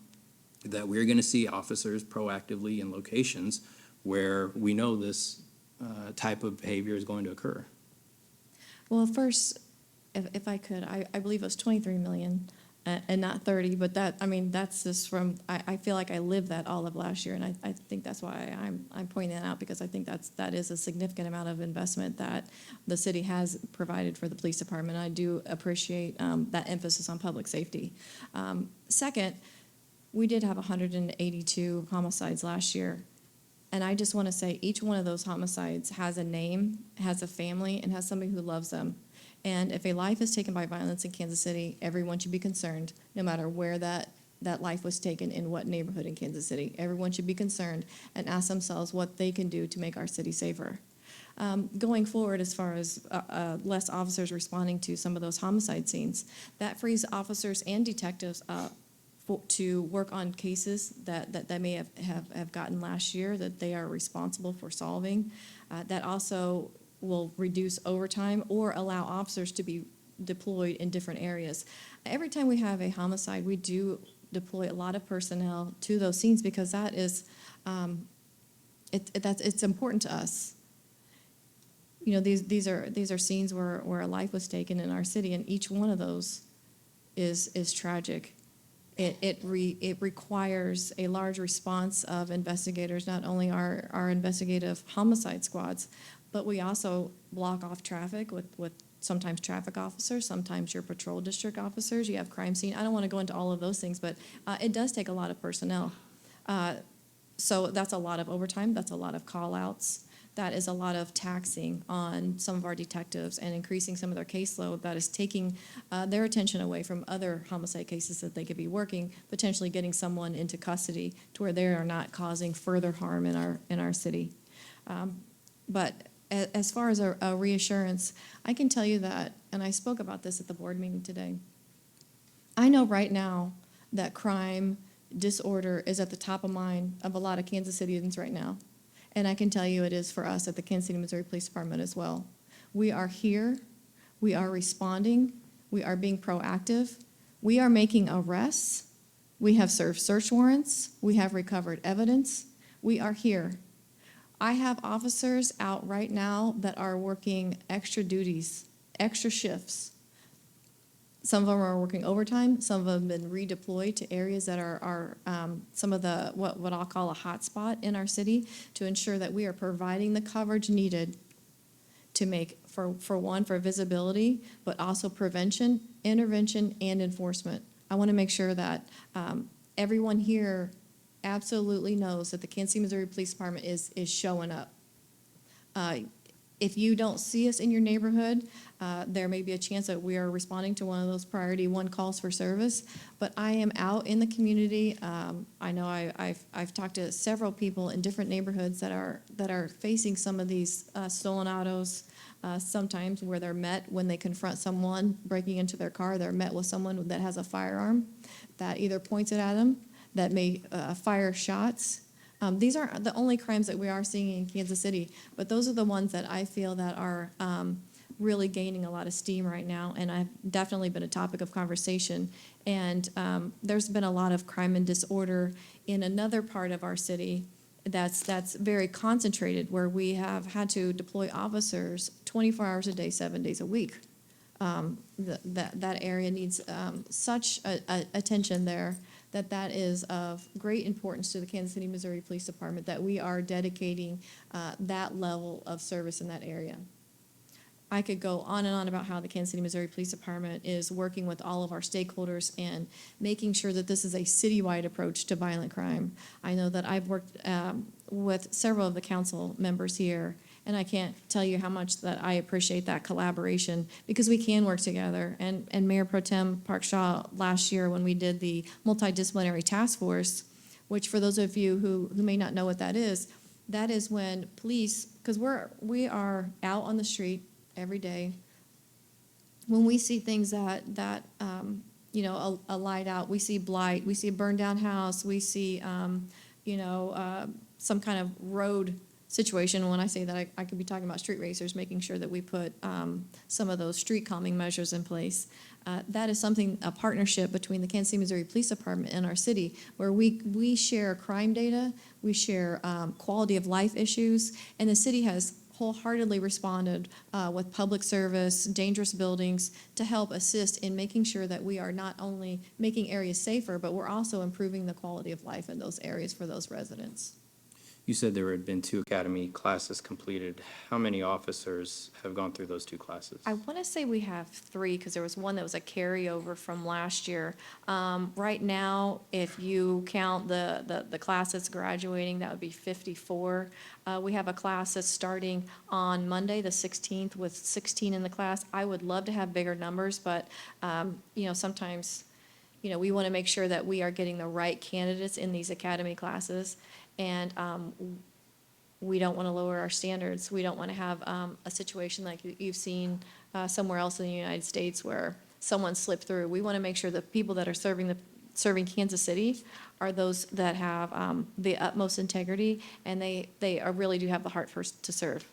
[SPEAKER 3] that we're going to see officers proactively in locations where we know this type of behavior is going to occur?
[SPEAKER 17] Well, first, if I could, I believe it was 23 million and not 30, but that's just from, I feel like I lived that all of last year, and I think that's why I'm pointing that out, because I think that is a significant amount of investment that the city has provided for the police department. I do appreciate that emphasis on public safety. Second, we did have 182 homicides last year. And I just want to say each one of those homicides has a name, has a family, and has somebody who loves them. And if a life is taken by violence in Kansas City, everyone should be concerned, no matter where that life was taken, in what neighborhood in Kansas City. Everyone should be concerned and ask themselves what they can do to make our city safer. Going forward, as far as less officers responding to some of those homicide scenes, that frees officers and detectives up to work on cases that they may have gotten last year that they are responsible for solving. That also will reduce overtime or allow officers to be deployed in different areas. Every time we have a homicide, we do deploy a lot of personnel to those scenes, because that is, it's important to us. You know, these are scenes where a life was taken in our city, and each one of those is tragic. It requires a large response of investigators, not only our investigative homicide squads, but we also block off traffic with sometimes traffic officers, sometimes your patrol district officers, you have crime scene. I don't want to go into all of those things, but it does take a lot of personnel. So that's a lot of overtime, that's a lot of call-outs. That is a lot of taxing on some of our detectives and increasing some of their caseload. That is taking their attention away from other homicide cases that they could be working, potentially getting someone into custody to where they are not causing further harm in our city. But as far as a reassurance, I can tell you that, and I spoke about this at the board meeting today, I know right now that crime, disorder is at the top of mind of a lot of Kansas Cityans right now. And I can tell you it is for us at the Kansas City, Missouri Police Department as well. We are here, we are responding, We are being proactive. We are making arrests. We have served search warrants. We have recovered evidence. We are here. I have officers out right now that are working extra duties, extra shifts. Some of them are working overtime. Some of them have been redeployed to areas that are some of the, what I'll call a hot spot in our city, to ensure that we are providing the coverage needed to make, for one, for visibility, but also prevention, intervention, and enforcement. I want to make sure that everyone here absolutely knows that the Kansas City, Missouri Police Department is showing up. If you don't see us in your neighborhood, there may be a chance that we are responding to one of those priority one calls for service. But I am out in the community. I know I've talked to several people in different neighborhoods that are facing some of these stolen autos. Sometimes where they're met when they confront someone breaking into their car, they're met with someone that has a firearm that either points it at them, that may fire shots. These aren't the only crimes that we are seeing in Kansas City, but those are the ones that I feel that are really gaining a lot of steam right now, and I've definitely been a topic of conversation. And there's been a lot of crime and disorder in another part of our city that's very concentrated, where we have had to deploy officers 24 hours a day, 7 days a week. That area needs such attention there, that is of great importance to the Kansas City, Missouri Police Department, that we are dedicating that level of service in that area. I could go on and on about how the Kansas City, Missouri Police Department is working with all of our stakeholders and making sure that this is a citywide approach to violent crime. I know that I've worked with several of the council members here, and I can't tell you how much that I appreciate that collaboration, because we can work together. And Mayor Pro Tem Park Shaw, last year when we did the multidisciplinary task force, which for those of you who may not know what that is when police, because we are out on the street every day. When we see things that a light out, we see blight, we see a burned down house, we see some kind of road situation. When I say that, I could be talking about street racers, making sure that we put some of those street calming measures in place. That is a partnership between the Kansas City, Missouri Police Department and our city, where we share crime data, we share quality of life issues, and the city has wholeheartedly responded with public service, dangerous buildings, to help assist in making sure that we are not only making areas safer, but we're also improving the quality of life in those areas for those residents.
[SPEAKER 3] You said there had been 2 academy classes completed. How many officers have gone through those 2 classes?
[SPEAKER 17] I want to say we have 3, because there was one that was a carryover from last year. Right now, if you count the class that's graduating, that would be 54. We have a class that's starting on Monday, the 16th, with 16 in the class. I would love to have bigger numbers, but sometimes we want to make sure that we are getting the right candidates in these academy classes. And we don't want to lower our standards. We don't want to have a situation like you've seen somewhere else in the United States, where someone slipped through. We want to make sure that people that are serving Kansas City are those that have the utmost integrity, and they really do have the heart to serve.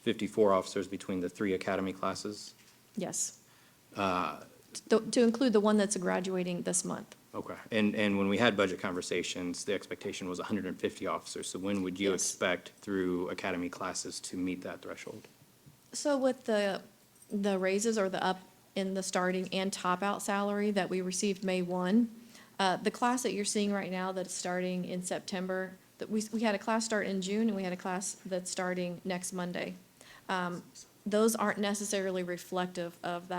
[SPEAKER 3] 54 officers between the 3 academy classes?
[SPEAKER 17] Yes. To include the one that's graduating this month.
[SPEAKER 3] Okay. And when we had budget conversations, the expectation was 150 officers. So when would you expect through academy classes to meet that threshold?
[SPEAKER 17] So with the raises, or the up in the starting and top out salary that we received May 1, the class that you're seeing right now that's starting in September, that we had a class start in June, and we had a class that's starting next Monday. Those aren't necessarily reflective of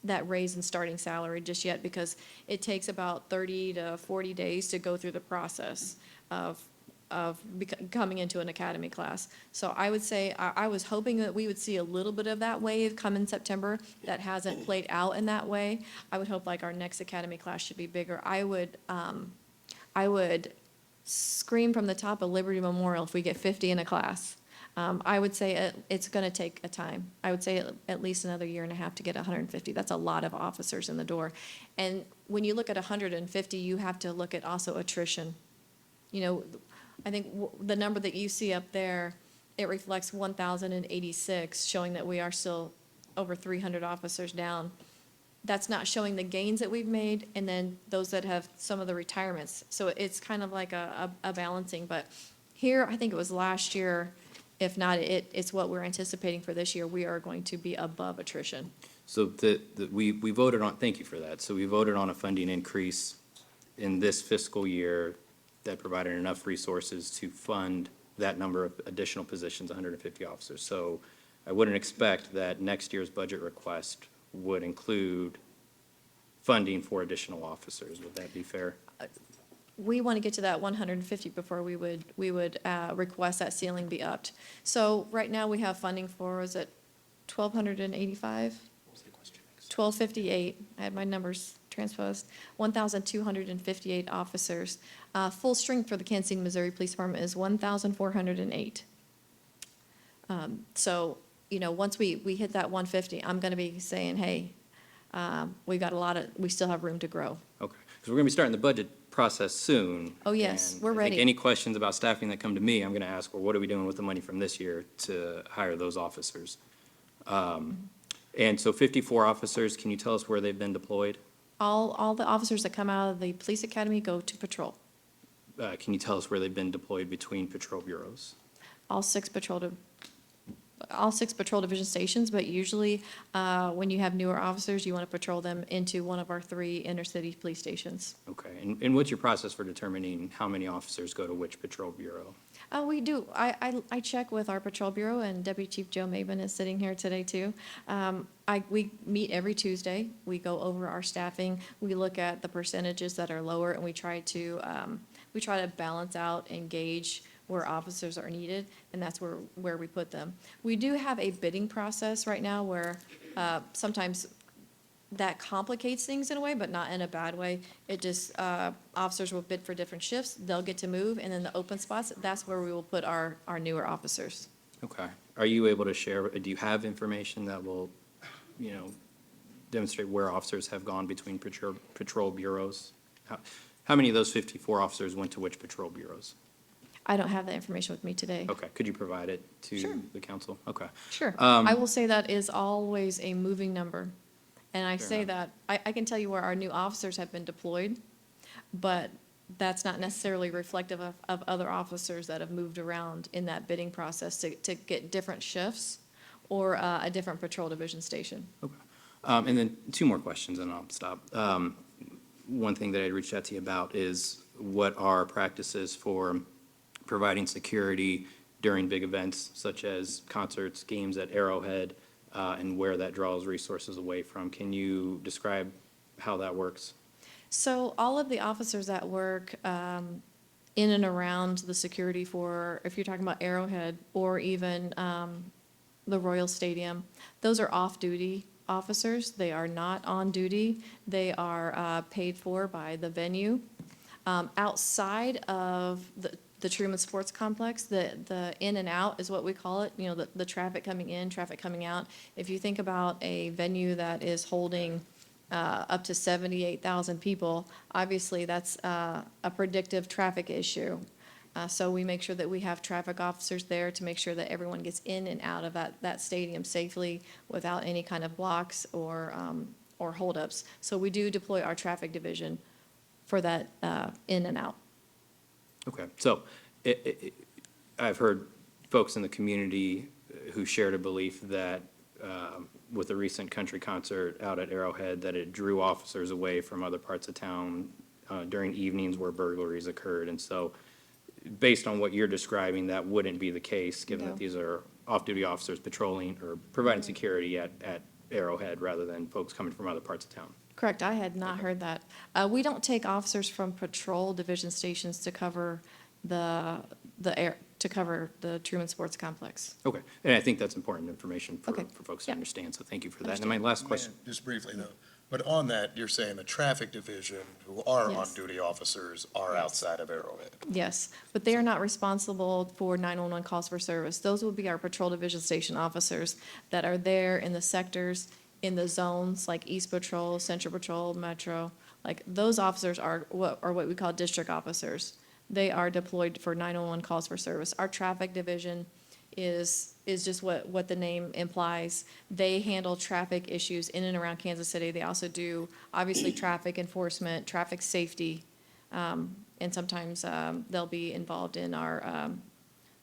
[SPEAKER 17] that raise in starting salary just yet, because it takes about 30 to 40 days to go through the process of coming into an academy class. So I would say I was hoping that we would see a little bit of that wave come in September. That hasn't played out in that way. I would hope like our next academy class should be bigger. I would scream from the top of Liberty Memorial if we get 50 in a class. I would say it's going to take a time. I would say at least another year and a half to get 150. That's a lot of officers in the door. And when you look at 150, you have to look at also attrition. I think the number that you see up there, it reflects 1,086, showing that we are still over 300 officers down. That's not showing the gains that we've made, and then those that have some of the retirements. So it's kind of like a balancing, but here, I think it was last year, if not, it's what we're anticipating for this year, we are going to be above attrition.
[SPEAKER 3] So we voted on, thank you for that. So we voted on a funding increase in this fiscal year that provided enough resources to fund that number of additional positions, 150 officers. So I wouldn't expect that next year's budget request would include funding for additional officers. Would that be fair?
[SPEAKER 17] We want to get to that 150 before we would request that ceiling be upped. So right now, we have funding for, is it 1,285? 1,258, I had my numbers transposed, 1,258 officers. Full strength for the Kansas City, Missouri Police Department is 1,408. So, once we hit that 150, I'm going to be saying, hey, we still have room to grow.
[SPEAKER 3] Okay, because we're going to be starting the budget process soon.
[SPEAKER 17] Oh, yes,
[SPEAKER 3] and
[SPEAKER 17] we're
[SPEAKER 3] I think
[SPEAKER 17] ready.
[SPEAKER 3] any questions about staffing that come to me, I'm going to ask, well, what are we doing with the money from this year to hire those officers? And so 54 officers, can you tell us where they've been deployed?
[SPEAKER 17] All the officers that come out of the police academy go to patrol.
[SPEAKER 3] Can you tell us where they've been deployed between patrol bureaus?
[SPEAKER 17] All six patrol division stations, but usually, when you have newer officers, you want to patrol them into one of our 3 inner-city police stations.
[SPEAKER 3] Okay, and what's your process for determining how many officers go to which patrol bureau?
[SPEAKER 17] We do. I check with our patrol bureau, and Deputy Chief Joe Maben is sitting here today, too. We meet every Tuesday. We go over our staffing. We look at the percentages that are lower, and we try to balance out and gauge where officers are needed, and that's where we put them. We do have a bidding process right now where sometimes that complicates things in a way, but not in a bad way. It just, officers will bid for different shifts, they'll get to move, and then the open spots, that's where we will put our newer officers.
[SPEAKER 3] Okay, are you able to share, do you have information that will, demonstrate where officers have gone between patrol bureaus? How many of those 54 officers went to which patrol bureaus?
[SPEAKER 17] I don't have that information with me today.
[SPEAKER 3] Okay, could you provide it
[SPEAKER 17] Sure.
[SPEAKER 3] to the council? Okay.
[SPEAKER 17] Sure. I will say that is always a moving number. And I
[SPEAKER 3] Fair
[SPEAKER 17] say
[SPEAKER 3] enough.
[SPEAKER 17] that, I can tell you where our new officers have been deployed, but that's not necessarily reflective of other officers that have moved around in that bidding process to get different shifts or a different patrol division station.
[SPEAKER 3] Okay. And then 2 more questions and I'll stop. One thing that I reached out to you about is what are practices for providing security during big events such as concerts, games at Arrowhead, and where that draws resources away from. Can you describe how that works?
[SPEAKER 17] So all of the officers that work in and around the security for, if you're talking about Arrowhead or even the Royal Stadium, those are off-duty officers. They are not on duty. They are paid for by the venue. Outside of the Truman Sports Complex, the in and out is what we call it, the traffic coming in, traffic coming out. If you think about a venue that is holding up to 78,000 people, obviously that's a predictive traffic issue. So we make sure that we have traffic officers there to make sure that everyone gets in and out of that stadium safely without any kind of blocks or holdups. So we do deploy our traffic division for that in and out.
[SPEAKER 3] Okay, so I've heard folks in the community who shared a belief that with the recent country concert out at Arrowhead, that it drew officers away from other parts of town during evenings where burglaries occurred. And so based on what you're describing, that wouldn't be the case, given
[SPEAKER 17] No.
[SPEAKER 3] that these are off-duty officers patrolling or providing security at Arrowhead rather than folks coming from other parts of town.
[SPEAKER 17] Correct, I had not heard that. We don't take officers from patrol division stations to cover the Truman Sports Complex.
[SPEAKER 3] Okay, and I think that's important information for
[SPEAKER 17] Okay.
[SPEAKER 3] folks to
[SPEAKER 17] Yeah.
[SPEAKER 3] understand, so thank you for that. And then my last question.
[SPEAKER 2] Just briefly though, but on that, you're saying the traffic division, who are
[SPEAKER 17] Yes.
[SPEAKER 2] on-duty officers, are outside of Arrowhead?
[SPEAKER 17] Yes, but they are not responsible for 911 calls for service. Those will be our patrol division station officers that are there in the sectors, in the zones, like East Patrol, Central Patrol, Metro. Like, those officers are what we call district officers. They are deployed for 911 calls for service. Our traffic division is just what the name implies. They handle traffic issues in and around Kansas City. They also do, obviously, traffic enforcement, traffic safety, and sometimes they'll be involved in our,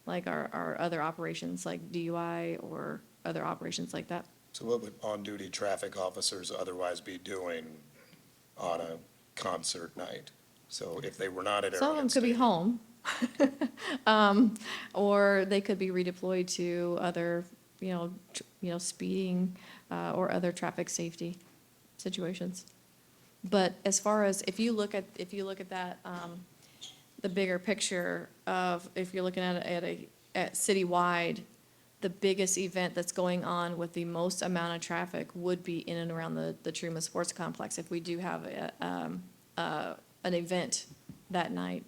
[SPEAKER 17] like our other operations, like DUI or other operations like that.
[SPEAKER 2] So what would on-duty traffic officers otherwise be doing on a concert night? So if they were not at
[SPEAKER 17] Some of them
[SPEAKER 2] Arrowhead
[SPEAKER 17] could be
[SPEAKER 2] Stadium?
[SPEAKER 17] home. Or they could be redeployed to other, speeding, or other traffic safety situations. But as far as, if you look at that, the bigger picture of, if you're looking at citywide, the biggest event that's going on with the most amount of traffic would be in and around the Truman Sports Complex. If we do have an event that night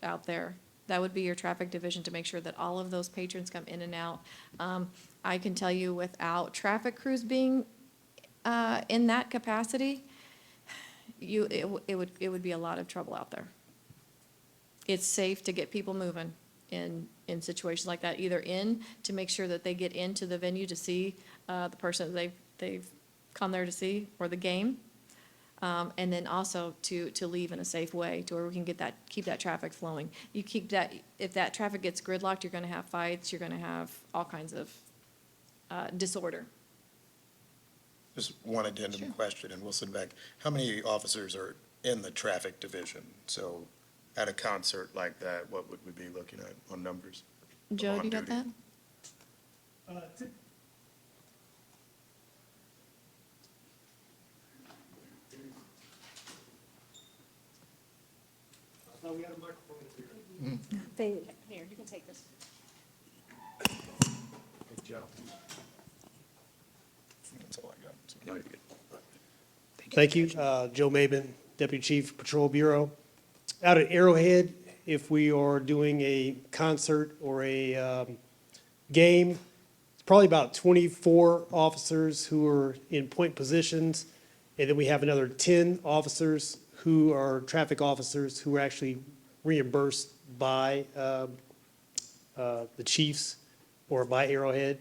[SPEAKER 17] out there, that would be your traffic division to make sure that all of those patrons come in and out. I can tell you, without traffic crews being in that capacity, it would be a lot of trouble out there. It's safe to get people moving in situations like that, either to make sure that they get into the venue to see the person they've come there to see, or the game. And then also to leave in a safe way, to where we can keep that traffic flowing. If that traffic gets gridlocked, you're gonna have fights, you're gonna have all kinds of disorder.
[SPEAKER 2] Just one addendum question, and we'll sit back. How many officers are in the traffic division? So at a concert like that, what would we be looking at on numbers?
[SPEAKER 17] Joe, you got
[SPEAKER 2] on-duty?
[SPEAKER 17] that?
[SPEAKER 10] I thought we had a microphone here.
[SPEAKER 17] Here, you can take this.
[SPEAKER 2] Good job. That's all I got.
[SPEAKER 3] No, you're good.
[SPEAKER 10] Thank you. Joe Maben, Deputy Chief Patrol Bureau. Out at Arrowhead, if we are doing a concert or a game, it's probably about 24 officers who are in point positions. And then we have another 10 officers who are traffic officers who are actually reimbursed by the chiefs or by Arrowhead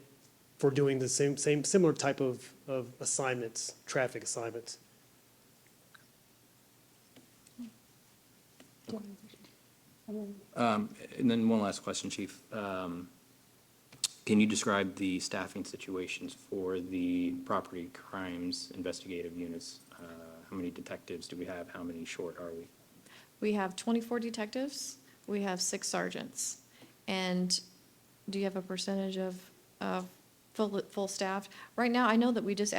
[SPEAKER 10] for doing the similar type of assignments, traffic assignments.
[SPEAKER 3] And then one last question, Chief. Can you describe the staffing situations for the property crimes investigative units? How many detectives do we have? How many short are we?
[SPEAKER 17] We have 24 detectives, we have 6 sergeants. And do you have a percentage of full staff? Right now, I know that we just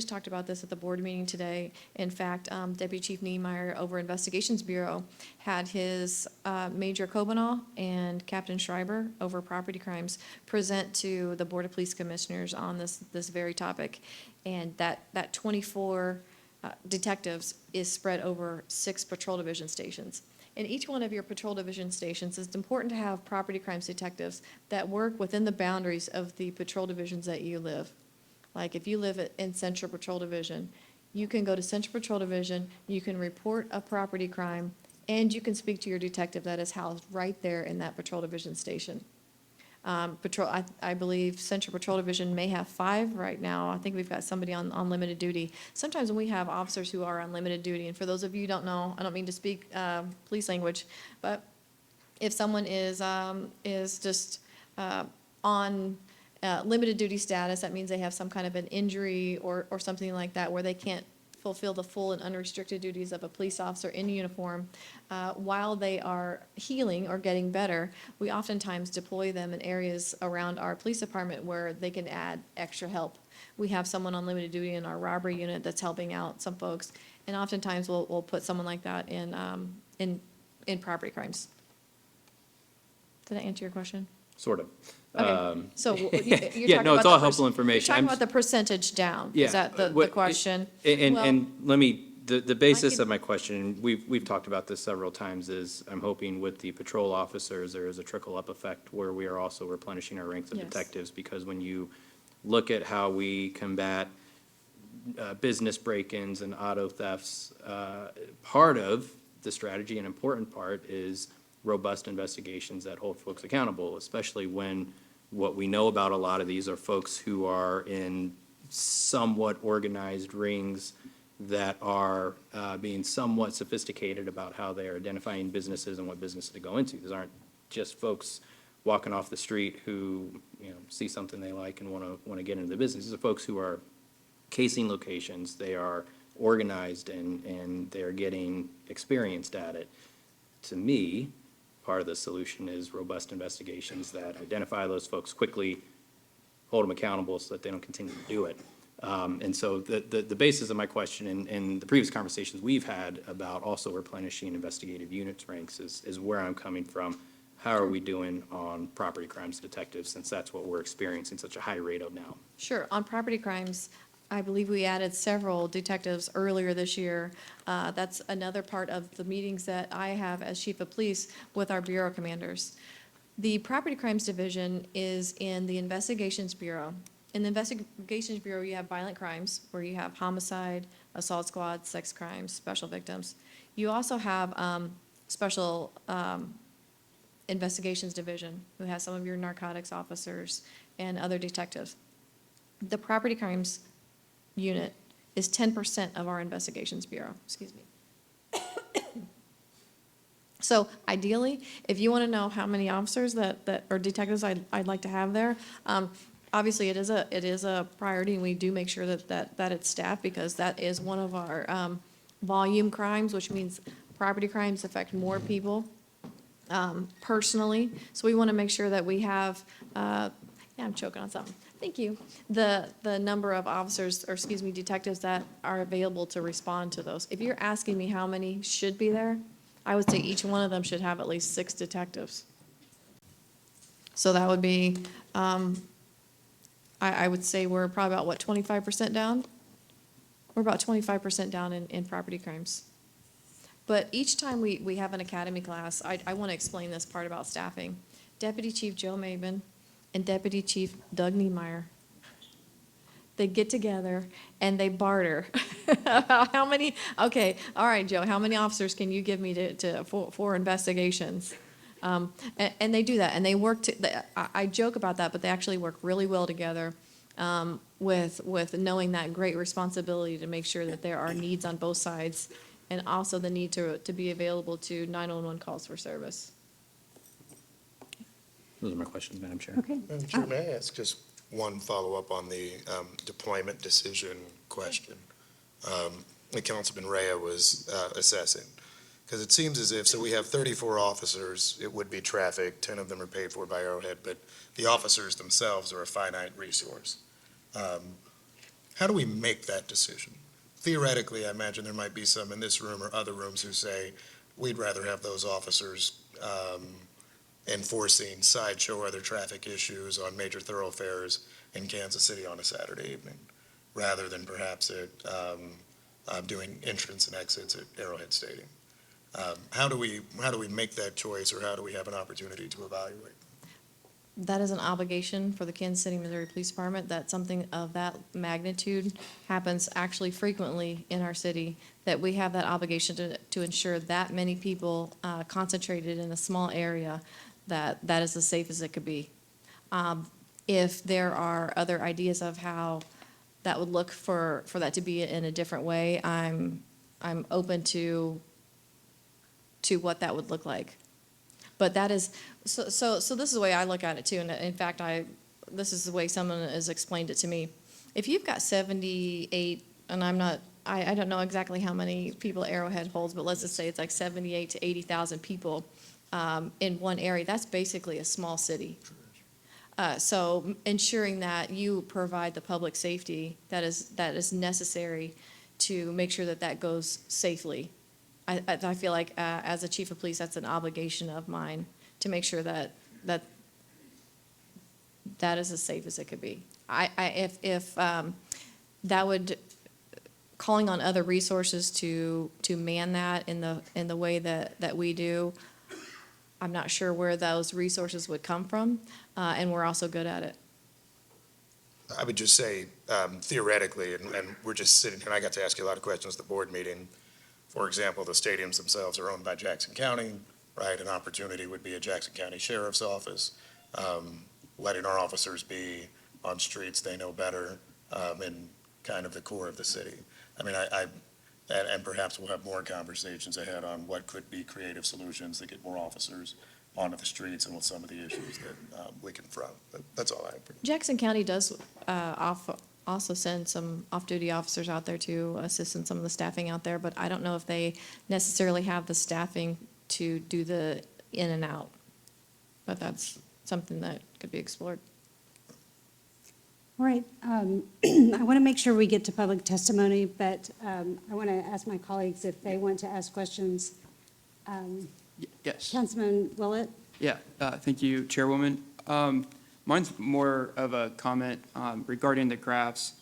[SPEAKER 17] talked about this at the board meeting today. In fact, Deputy Chief Niemeyer over Investigations Bureau had his Major Kobanaw and Captain Schreiber over property crimes present to the Board of Police Commissioners on this very topic. And that 24 detectives is spread over 6 patrol division stations. In each one of your patrol division stations, it's important to have property crimes detectives that work within the boundaries of the patrol divisions that you live. Like if you live in Central Patrol Division, you can go to Central Patrol Division, you can report a property crime, and you can speak to your detective that is housed right there in that patrol division station. I believe Central Patrol Division may have 5 right now. I think we've got somebody on limited duty. Sometimes when we have officers who are on limited duty, and for those of you who don't know, I don't mean to speak police language, but if someone is just on limited duty status, that means they have some kind of an injury or something like that where they can't fulfill the full and unrestricted duties of a police officer in uniform. While they are healing or getting better, we oftentimes deploy them in areas around our police department where they can add extra help. We have someone on limited duty in our robbery unit that's helping out some folks, and oftentimes we'll put someone like that in property crimes. Did I answer your question?
[SPEAKER 3] Sort of.
[SPEAKER 17] Okay, so you're
[SPEAKER 3] Yeah,
[SPEAKER 17] talking
[SPEAKER 3] no,
[SPEAKER 17] about
[SPEAKER 3] it's all
[SPEAKER 17] the
[SPEAKER 3] helpful information.
[SPEAKER 17] You're talking
[SPEAKER 3] I'm
[SPEAKER 17] about the percentage down.
[SPEAKER 3] Yeah.
[SPEAKER 17] Is that the
[SPEAKER 3] What-
[SPEAKER 17] question?
[SPEAKER 3] And
[SPEAKER 17] Well,
[SPEAKER 3] let me, the basis
[SPEAKER 17] can-
[SPEAKER 3] of my question, and we've talked about this several times, is I'm hoping with the patrol officers, there is a trickle-up effect where we are also replenishing our ranks of
[SPEAKER 17] Yes.
[SPEAKER 3] detectives, because when you look at how we combat business break-ins and auto thefts, part of the strategy, an important part, is robust investigations that hold folks accountable, especially when What we know about a lot of these are folks who are in somewhat organized rings that are being somewhat sophisticated about how they are identifying businesses and what businesses to go into. These aren't just folks walking off the street who, see something they like and want to get into the business. These are folks who are casing locations. They are organized and they're getting experienced at it. To me, part of the solution is robust investigations that identify those folks quickly, hold them accountable so that they don't continue to do it. And so the basis of my question and the previous conversations we've had about also replenishing investigative units ranks is where I'm coming from. How are we doing on property crimes detectives, since that's what we're experiencing such a high rate of now?
[SPEAKER 17] Sure. On property crimes, I believe we added several detectives earlier this year. That's another part of the meetings that I have as chief of police with our bureau commanders. The property crimes division is in the investigations bureau. In the investigations bureau, you have violent crimes, where you have homicide, assault squad, sex crimes, special victims. You also have special investigations division, who has some of your narcotics officers and other detectives. The property crimes unit is 10% of our investigations bureau, excuse me. So ideally, if you want to know how many officers that or detectives I'd like to have there, obviously it is a priority, and we do make sure that it's staffed, because that is one of our volume crimes, which means property crimes affect more people personally. So we want to make sure that we have, yeah, I'm choking on something. Thank you. The number of officers, or excuse me, detectives that are available to respond to those. If you're asking me how many should be there, I would say each one of them should have at least 6 detectives. So that would be, I would say we're probably about, what, 25% down? We're about 25% down in property crimes. But each time we have an academy class, I want to explain this part about staffing. Deputy Chief Joe Mabin and Deputy Chief Doug Niemeyer, they get together and they barter. How many, okay, all right, Joe, how many officers can you give me for investigations? And they do that, and they work, I joke about that, but they actually work really well together with knowing that great responsibility to make sure that there are needs on both sides, and also the need to be available to 911 calls for service.
[SPEAKER 3] Those are my questions, Madam Chair.
[SPEAKER 9] Okay.
[SPEAKER 2] Madam Chair, may I ask just one follow-up on the deployment decision question that Councilman Rea was assessing? Because it seems as if, so we have 34 officers, it would be traffic, 10 of them are paid for by Arrowhead, but the officers themselves are a finite resource. How do we make that decision? Theoretically, I imagine there might be some in this room or other rooms who say, we'd rather have those officers enforcing sideshow or other traffic issues on major thoroughfares in Kansas City on a Saturday evening, rather than perhaps doing entrance and exits at Arrowhead Stadium. How do we make that choice, or how do we have an opportunity to evaluate?
[SPEAKER 17] That is an obligation for the Kansas City, Missouri Police Department, that something of that magnitude happens actually frequently in our city, that we have that obligation to ensure that many people concentrated in a small area, that is as safe as it could be. If there are other ideas of how that would look for that to be in a different way, I'm open to what that would look like. But that is, so this is the way I look at it too, and in fact, this is the way someone has explained it to me. If you've got 78, and I don't know exactly how many people Arrowhead holds, but let's just say it's like 78 to 80,000 people in one area, that's basically a small city. So ensuring that you provide the public safety that is necessary to make sure that goes safely. I feel like as a chief of police, that's an obligation of mine to make sure that is as safe as it could be. If that would, calling on other resources to man that in the way that we do, I'm not sure where those resources would come from, and we're also good at it.
[SPEAKER 2] I would just say, theoretically, and we're just sitting here, and I got to ask you a lot of questions at the board meeting. For example, the stadiums themselves are owned by Jackson County, right? An opportunity would be a Jackson County Sheriff's Office. letting our officers be on streets they know better, in kind of the core of the city. I mean, and perhaps we'll have more conversations ahead on what could be creative solutions that get more officers onto the streets and with some of the issues that we confront. But that's all I have.
[SPEAKER 17] Jackson County does also send some off-duty officers out there to assist in some of the staffing out there, but I don't know if they necessarily have the staffing to do the in and out. But that's something that could be explored.
[SPEAKER 1] All right, I want to make sure we get to public testimony, but I want to ask my colleagues if they want to ask questions.
[SPEAKER 8] Yes.
[SPEAKER 1] Councilman Willett?
[SPEAKER 8] Yeah, thank you, Chairwoman. Mine's more of a comment regarding the graphs.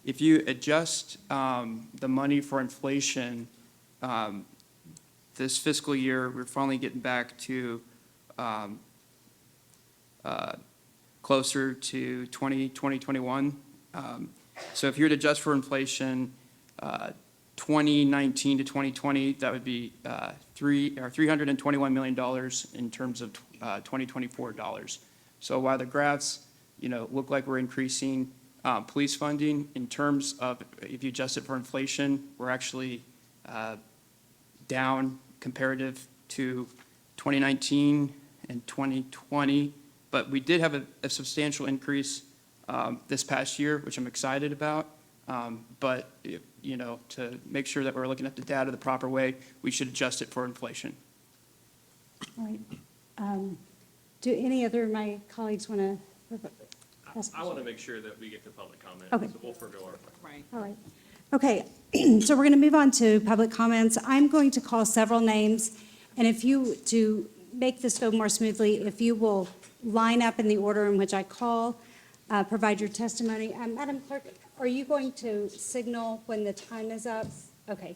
[SPEAKER 8] If you adjust the money for inflation, this fiscal year, we're finally getting back to closer to 2021. So if you were to adjust for inflation, 2019 to 2020, that would be $321 million in terms of 2024 dollars. So while the graphs, look like we're increasing police funding, in terms of, if you adjust it for inflation, we're actually down comparative to 2019 and 2020. But we did have a substantial increase this past year, which I'm excited about. But, to make sure that we're looking at the data the proper way, we should adjust it for inflation.
[SPEAKER 1] All right. Do any other of my colleagues want to?
[SPEAKER 6] I want to make sure that we get to public comment.
[SPEAKER 1] Okay.
[SPEAKER 6] So we'll forego our.
[SPEAKER 5] Right.
[SPEAKER 1] All right. Okay, so we're going to move on to public comments. I'm going to call several names, and to make this go more smoothly, if you will line up in the order in which I call, provide your testimony. Madam Clerk, are you going to signal when the time is up? Okay.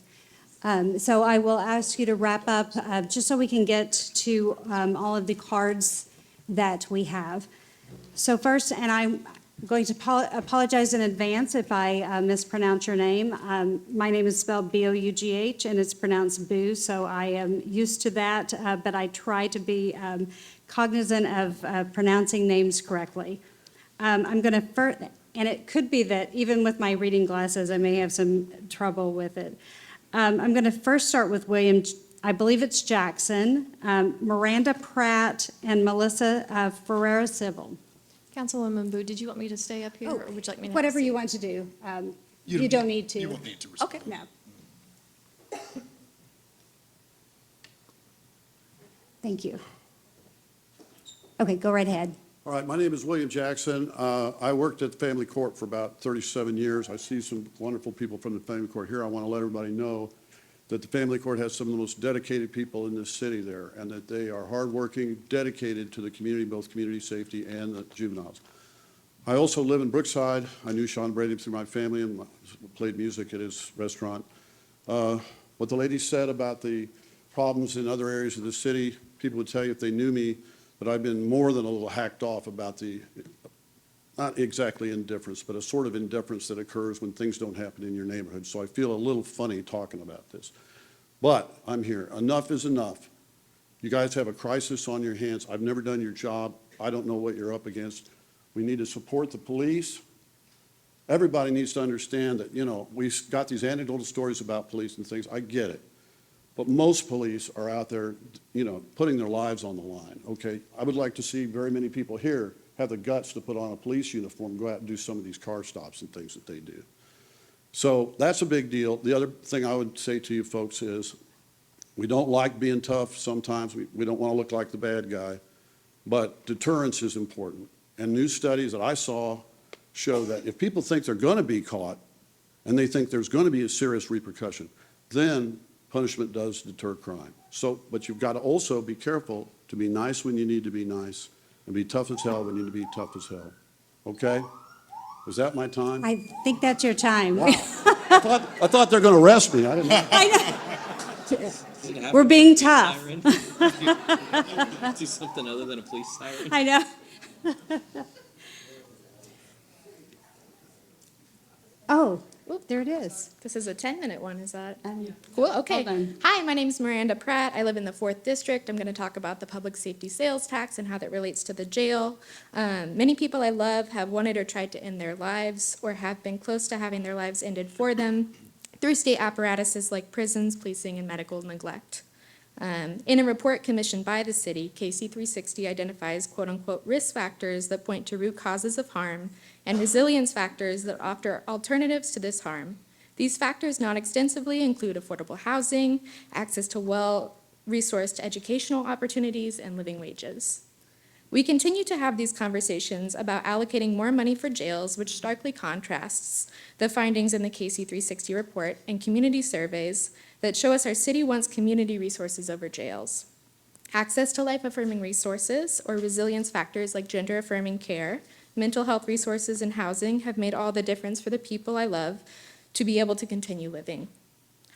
[SPEAKER 1] So I will ask you to wrap up, just so we can get to all of the cards that we have. So first, and I'm going to apologize in advance if I mispronounce your name. My name is spelled B-O-U-G-H, and it's pronounced Boo, so I am used to that, but I try to be cognizant of pronouncing names correctly. I'm going to first, and it could be that even with my reading glasses, I may have some trouble with it. I'm going to first start with William, I believe it's Jackson, Miranda Pratt, and Melissa Ferreira Civil.
[SPEAKER 17] Councilwoman Boo, did you want me to stay up here, or would you like me to? have a
[SPEAKER 1] Whatever
[SPEAKER 17] seat?
[SPEAKER 1] you want to do. You don't need to.
[SPEAKER 2] You won't need to respond.
[SPEAKER 1] Okay, no. Thank you. Okay, go right ahead.
[SPEAKER 18] All right, my name is William Jackson. I worked at the family court for about 37 years. I see some wonderful people from the family court here. I want to let everybody know that the family court has some of the most dedicated people in this city there, and that they are hardworking, dedicated to the community, both community safety and the juveniles. I also live in Brookside. I knew Sean Brady through my family and played music at his restaurant. What the lady said about the problems in other areas of the city, people would tell you if they knew me that I've been more than a little hacked off about the, not exactly indifference, but a sort of indifference that occurs when things don't happen in your neighborhood. So I feel a little funny talking about this. But I'm here. Enough is enough. You guys have a crisis on your hands. I've never done your job. I don't know what you're up against. We need to support the police. Everybody needs to understand that, we've got these anecdotal stories about police and things. I get it. But most police are out there, putting their lives on the line, okay? I would like to see very many people here have the guts to put on a police uniform and go out and do some of these car stops and things that they do. So that's a big deal. The other thing I would say to you folks is we don't like being tough sometimes. We don't want to look like the bad guy. But deterrence is important. And new studies that I saw show that if people think they're going to be caught and they think there's going to be a serious repercussion, then punishment does deter crime. So, but you've got to also be careful to be nice when you need to be nice and be tough as hell when you need to be tough as hell. Okay? Is that my time?
[SPEAKER 1] I think that's your time.
[SPEAKER 18] Wow. I thought they're going to arrest me. I didn't know.
[SPEAKER 1] I know. We're being tough.
[SPEAKER 6] Do something other than a police siren.
[SPEAKER 1] I know. Oh, Oop, there it is.
[SPEAKER 19] This is a 10-minute one, is that?
[SPEAKER 1] Um,
[SPEAKER 19] Cool, okay.
[SPEAKER 1] hold on.
[SPEAKER 19] Hi, my name's Miranda Pratt. I live in the 4th District. I'm going to talk about the public safety sales tax and how that relates to the jail. Many people I love have wanted or tried to end their lives or have been close to having their lives ended for them through state apparatuses like prisons, policing, and medical neglect. In a report commissioned by the city, KC360 identifies quote-unquote risk factors that point to root causes of harm and resilience factors that offer alternatives to this harm. These factors not extensively include affordable housing, access to well-resourced educational opportunities, and living wages. We continue to have these conversations about allocating more money for jails, which starkly contrasts the findings in the KC360 report and community surveys that show us our city wants community resources over jails. Access to life-affirming resources or resilience factors like gender-affirming care, mental health resources, and housing have made all the difference for the people I love to be able to continue living.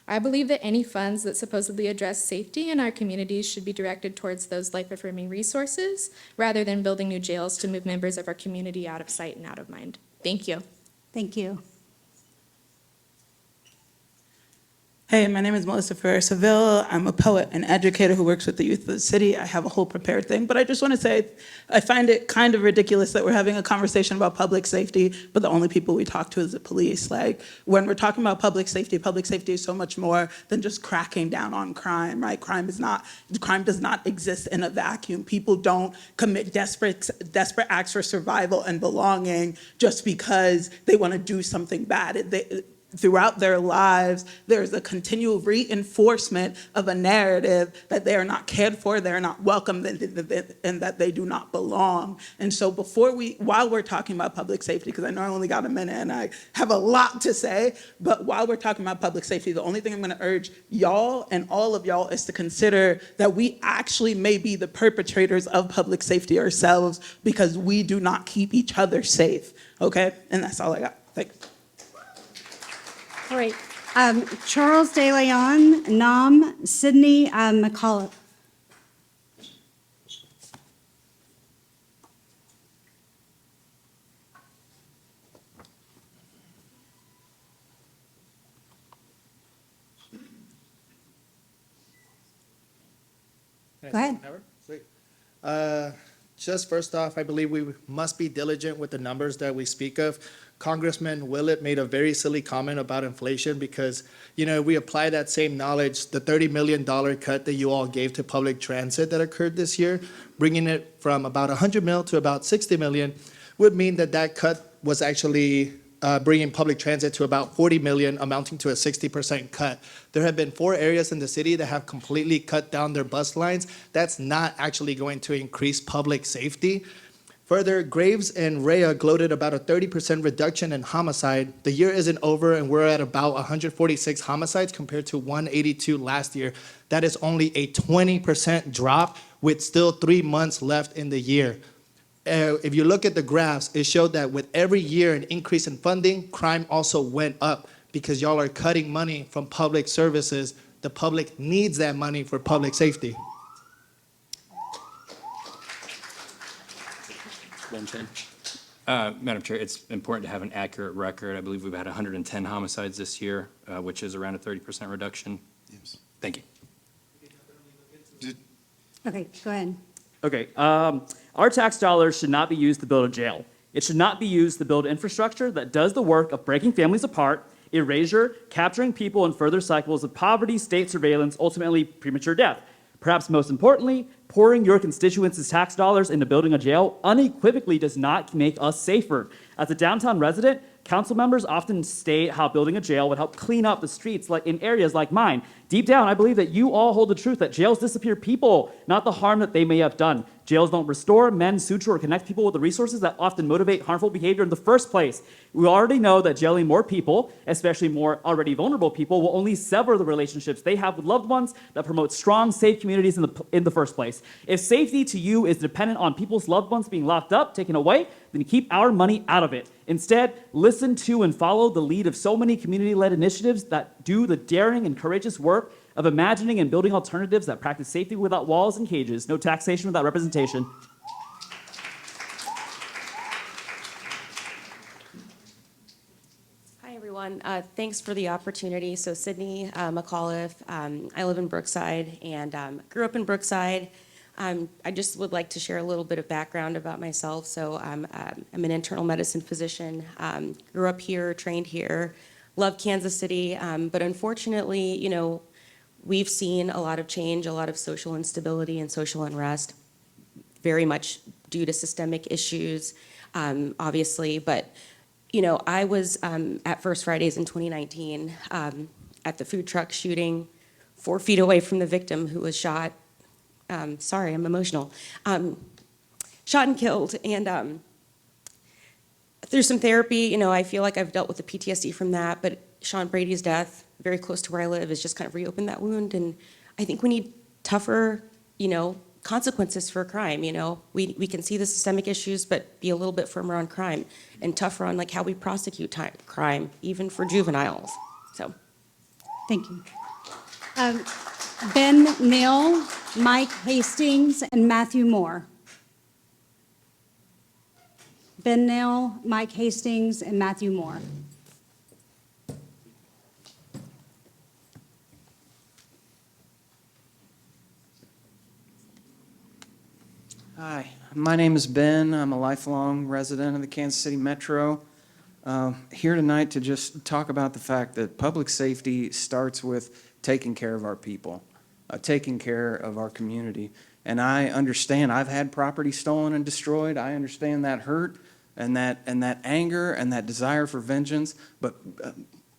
[SPEAKER 19] I believe that any funds that supposedly address safety in our communities should be directed towards those life-affirming resources rather than building new jails to move members of our community out of sight and out of mind. Thank you.
[SPEAKER 1] Thank you.
[SPEAKER 20] Hey, my name is Melissa Ferrer-Seville. I'm a poet and educator who works with the youth of the city. I have a whole prepared thing, but I just want to say I find it kind of ridiculous that we're having a conversation about public safety, but the only people we talk to is the police. Like, when we're talking about public safety is so much more than just cracking down on crime, right? Crime does not exist in a vacuum. People don't commit desperate acts for survival and belonging just because they want to do something bad. Throughout their lives, there's a continual reinforcement of a narrative that they are not cared for, they're not welcome, and that they do not belong. And so while we're talking about public safety, because I know I only got a minute and I have a lot to say, but while we're talking about public safety, the only thing I'm gonna urge y'all and all of y'all is to consider that we actually may be the perpetrators of public safety ourselves because we do not keep each other safe, okay? And that's all I got, thanks.
[SPEAKER 1] All right. Charles De Leon, Nam, Sydney McCullough. Go ahead.
[SPEAKER 12] Sweet. Just first off, I believe we must be diligent with the numbers that we speak of. Congressman Willett made a very silly comment about inflation because, we apply that same knowledge, the $30 million cut that you all gave to public transit that occurred this year, bringing it from about 100 mil to about 60 million, would mean that cut was actually bringing public transit to about 40 million, amounting to a 60% cut. There have been 4 areas in the city that have completely cut down their bus lines. That's not actually going to increase public safety. Further, Graves and Rhea gloated about a 30% reduction in homicide. The year isn't over and we're at about 146 homicides compared to 182 last year. That is only a 20% drop with still 3 months left in the year. If you look at the graphs, it showed that with every year an increase in funding, crime also went up because y'all are cutting money from public services. The public needs that money for public safety.
[SPEAKER 3] Madam Chair, it's important to have an accurate record. I believe we've had 110 homicides this year, which is around a 30% reduction.
[SPEAKER 2] Yes.
[SPEAKER 3] Thank you.
[SPEAKER 1] Okay, go ahead.
[SPEAKER 21] Okay, our tax dollars should not be used to build a jail. It should not be used to build infrastructure that does the work of breaking families apart, erasure, capturing people in further cycles of poverty, state surveillance, ultimately premature death. Perhaps most importantly, pouring your constituents' tax dollars into building a jail unequivocally does not make us safer. As a downtown resident, council members often state how building a jail would help clean up the streets in areas like mine. Deep down, I believe that you all hold the truth that jails disappear people, not the harm that they may have done. Jails don't restore, mend, suture, or connect people with the resources that often motivate harmful behavior in the first place. We already know that jailing more people, especially more already vulnerable people, will only sever the relationships they have with loved ones that promote strong, safe communities in the first place. If safety to you is dependent on people's loved ones being locked up, taken away, then keep our money out of it. Instead, listen to and follow the lead of so many community-led initiatives that do the daring and courageous work of imagining and building alternatives that practice safety without walls and cages, no taxation without representation.
[SPEAKER 22] Hi, everyone.
[SPEAKER 7] everyone. Thanks for the opportunity. So Sydney McAuliffe, I live in Brookside and grew up in Brookside. I just would like to share a little bit of background about myself. So I'm an internal medicine physician, grew up here, trained here, love Kansas City, but unfortunately, you know, we've seen a lot of change, a lot of social instability and social unrest, very much due to systemic issues, obviously, but you know, I was at First Fridays in 2019 at the food truck shooting 4 feet away from the victim who was shot. Sorry, I'm emotional. Shot and killed. And through some therapy, you know, I feel like I've dealt with the PTSD from that, but Sean Brady's death, very close to where I live, has just kind of reopened that wound. And I think we need tougher, you know, consequences for crime. You know, we can see the systemic issues, but be a little bit firmer on crime and tougher on like how we prosecute crime, even for juveniles. So,
[SPEAKER 1] Thank you. Ben Neal, Mike Hastings, and Matthew Moore. Ben Neal, Mike Hastings, and Matthew Moore.
[SPEAKER 22] Hi, my name is Ben. I'm a lifelong resident of the Kansas City Metro. Here tonight to just talk about the fact that public safety starts with taking care of our people, taking care of our community. And I understand I've had property stolen and destroyed. I understand that hurt and that anger and that desire for vengeance. But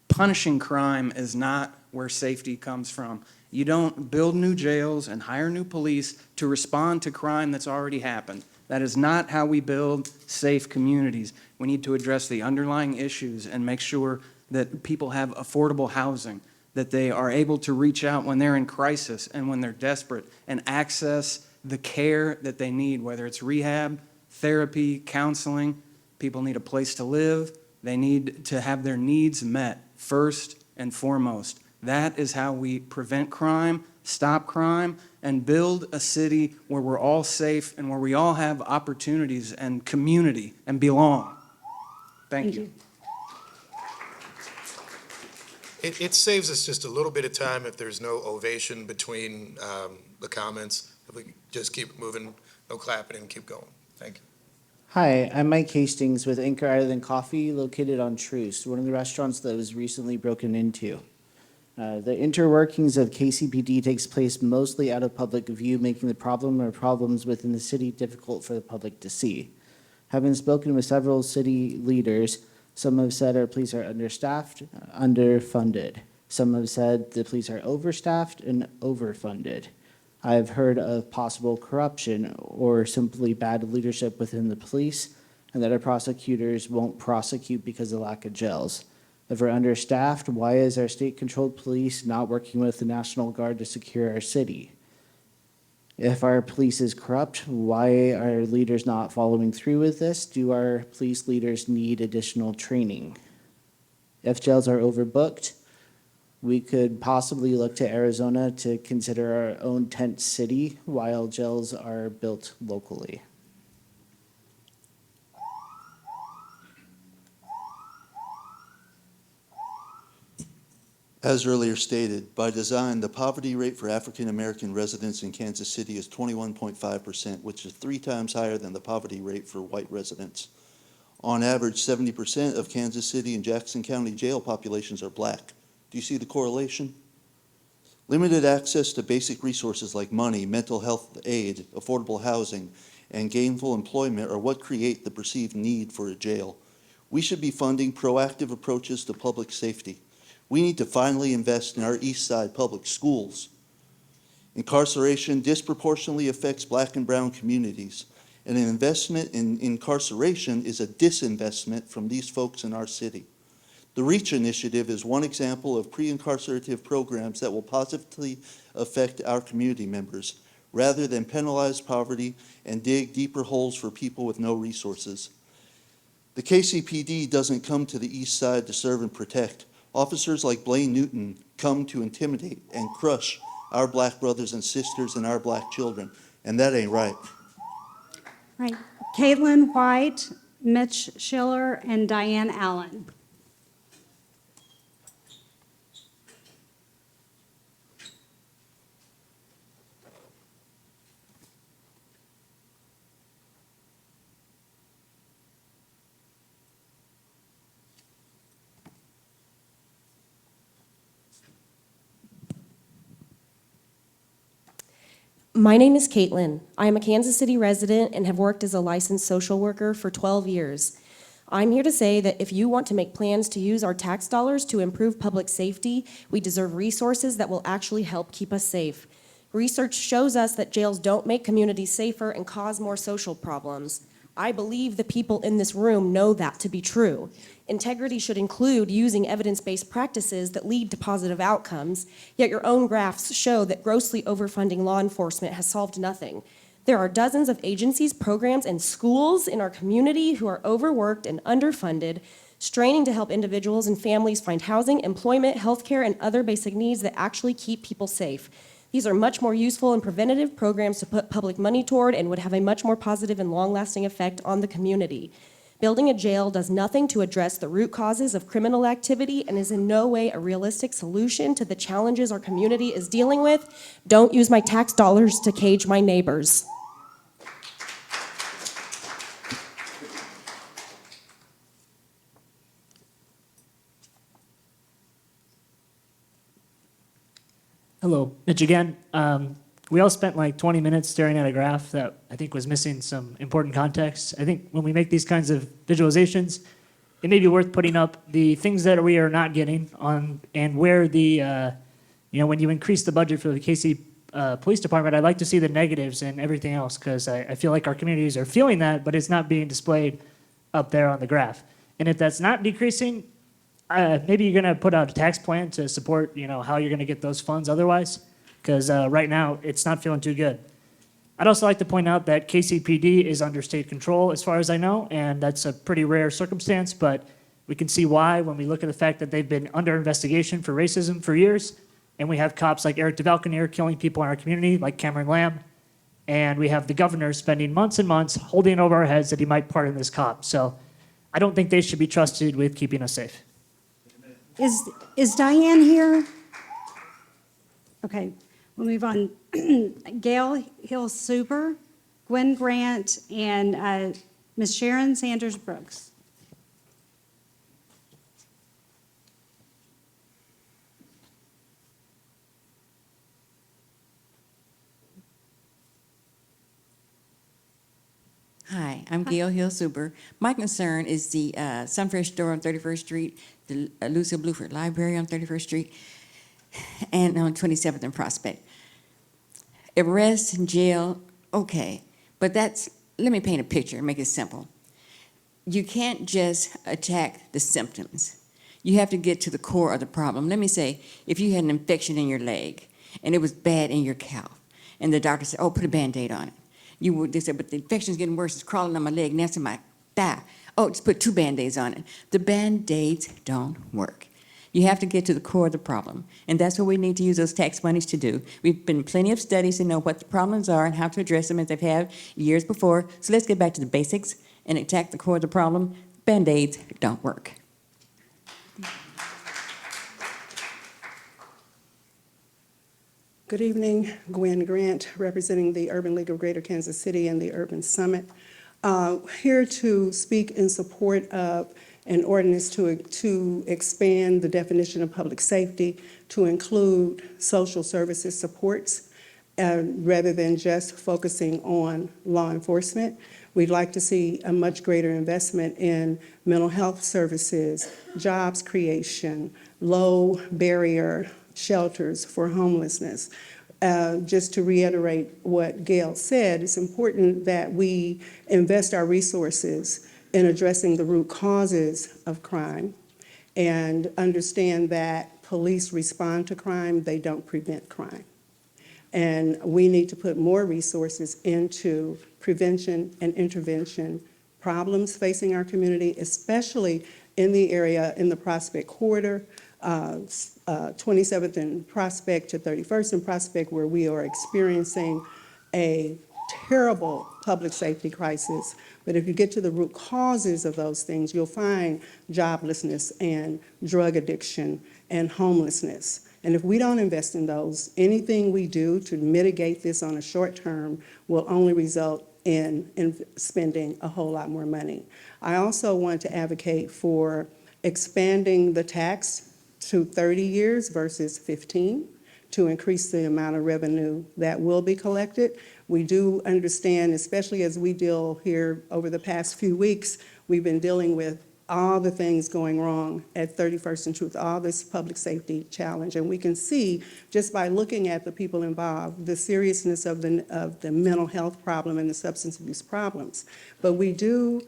[SPEAKER 22] punishing crime is not where safety comes from. You don't build new jails and hire new police to respond to crime that's already happened. That is not how we build safe communities. We need to address the underlying issues and make sure that people have affordable housing, that they are able to reach out when they're in crisis and when they're desperate and access the care that they need, whether it's rehab, therapy, counseling. People need a place to live. They need to have their needs met first and foremost. That is how we prevent crime, stop crime, and build a city where we're all safe and where we all have opportunities and community and belong. Thank you.
[SPEAKER 2] It saves us just a little bit of time if there's no ovation between the comments. If we just keep moving, no clapping, and keep going. Thank you.
[SPEAKER 23] Hi, I'm Mike Hastings with Anchor Island Coffee, located on Troost, one of the restaurants that was recently broken into. The interworkings of KCPD takes place mostly out of public view, making the problem or problems within the city difficult for the public to see. Having spoken with several city leaders, some have said our police are understaffed, underfunded. Some have said the police are overstaffed and overfunded. I've heard of possible corruption or simply bad leadership within the police, and that our prosecutors won't prosecute because of lack of jails. If we're understaffed, why is our state-controlled police not working with the National Guard to secure our city? If our police is corrupt, why are leaders not following through with this? Do our police leaders need additional training? If jails are overbooked, we could possibly look to Arizona to consider our own tent city while jails are built locally.
[SPEAKER 24] As earlier stated, by design, the poverty rate for African American residents in Kansas City is 21.5%, which is 3 times higher than the poverty rate for white residents. On average, 70% of Kansas City and Jackson County jail populations are black. Do you see the correlation? Limited access to basic resources like money, mental health aid, affordable housing, and gainful employment are what create the perceived need for a jail. We should be funding proactive approaches to public safety. We need to finally invest in our East Side public schools. Incarceration disproportionately affects black and brown communities, and an investment in incarceration is a disinvestment from these folks in our city. The REACH initiative is one example of pre-incarcerative programs that will positively affect our community members, rather than penalize poverty and dig deeper holes for people with no resources. The KCPD doesn't come to the East Side to serve and protect. Officers like Blaine Newton come to intimidate and crush our black brothers and sisters and our black children, and that ain't right.
[SPEAKER 1] Right. Caitlin White, Mitch Schiller, and Diane Allen.
[SPEAKER 4] My name is Caitlin. I am a Kansas City resident and have worked as a licensed social worker for 12 years. I'm here to say that if you want to make plans to use our tax dollars to improve public safety, we deserve resources that will actually help keep us safe. Research shows us that jails don't make communities safer and cause more social problems. I believe the people in this room know that to be true. Integrity should include using evidence-based practices that lead to positive outcomes, yet your own graphs show that grossly overfunding law enforcement has solved nothing. There are dozens of agencies, programs, and schools in our community who are overworked and underfunded, straining to help individuals and families find housing, employment, healthcare, and other basic needs that actually keep people safe. These are much more useful and preventative programs to put public money toward and would have a much more positive and long-lasting effect on the community. Building a jail does nothing to address the root causes of criminal activity and is in no way a realistic solution to the challenges our community is dealing with. Don't use my tax dollars to cage my neighbors.
[SPEAKER 15] Hello, Mitch again. We all spent like 20 minutes staring at a graph that I think was missing some important context. I think when we make these kinds of visualizations, it may be worth putting up the things that we are not getting on and where the, when you increase the budget for the KC Police Department, I'd like to see the negatives and everything else because I feel like our communities are feeling that, but it's not being displayed up there on the graph. And if that's not decreasing, maybe you're going to put out a tax plan to support, how you're going to get those funds otherwise, because right now it's not feeling too good. I'd also like to point out that KCPD is under state control as far as I know, and that's a pretty rare circumstance, but we can see why when we look at the fact that they've been under investigation for racism for years, and we have cops like Eric DeValconier killing people in our community, like Cameron Lamb, and we have the governor spending months and months holding over our heads that he might pardon this cop. So I don't think they should be trusted with keeping us safe.
[SPEAKER 1] Is Diane here? Okay, we'll move on. Gail Hill-Suber, Gwen Grant, and Ms. Sharon Sanders Brooks.
[SPEAKER 11] Hi, I'm Gail Hill-Suber. My concern is the Sunfresh store on 31st Street, the Lucille Bluford Library on 31st Street, and on 27th and Prospect. Arrest and jail, okay, but let me paint a picture and make it simple. You can't just attack the symptoms. You have to get to the core of the problem. Let me say, if you had an infection in your leg and it was bad in your calf, and the doctor said, oh, put a Band-Aid on it. They said, but the infection's getting worse, it's crawling on my leg, now it's in my thigh. Oh, just put 2 Band-Aids on it. The Band-Aids don't work. You have to get to the core of the problem, and that's what we need to use those tax monies to do. We've been plenty of studies to know what the problems are and how to address them as they've had years before, so let's get back to the basics and attack the core of the problem. Band-Aids don't work.
[SPEAKER 13] Good evening, Gwen Grant, representing the Urban League of Greater Kansas City and the Urban Summit. Here to speak in support of an ordinance to expand the definition of public safety to include social services supports rather than just focusing on law enforcement. We'd like to see a much greater investment in mental health services, jobs creation, low barrier shelters for homelessness. Just to reiterate what Gail said, it's important that we invest our resources in addressing the root causes of crime and understand that police respond to crime, they don't prevent crime. And we need to put more resources into prevention and intervention problems facing our community, especially in the area in the Prospect Corridor, 27th and Prospect to 31st and Prospect, where we are experiencing a terrible public safety crisis. But if you get to the root causes of those things, you'll find joblessness and drug addiction and homelessness. And if we don't invest in those, anything we do to mitigate this on a short term will only result in spending a whole lot more money. I also want to advocate for expanding the tax to 30 years versus 15 to increase the amount of revenue that will be collected. We do understand, especially as we deal here over the past few weeks, we've been dealing with all the things going wrong at 31st and Truth, all this public safety challenge. And we can see, just by looking at the people involved, the seriousness of the mental health problem and the substance abuse problems. But we do,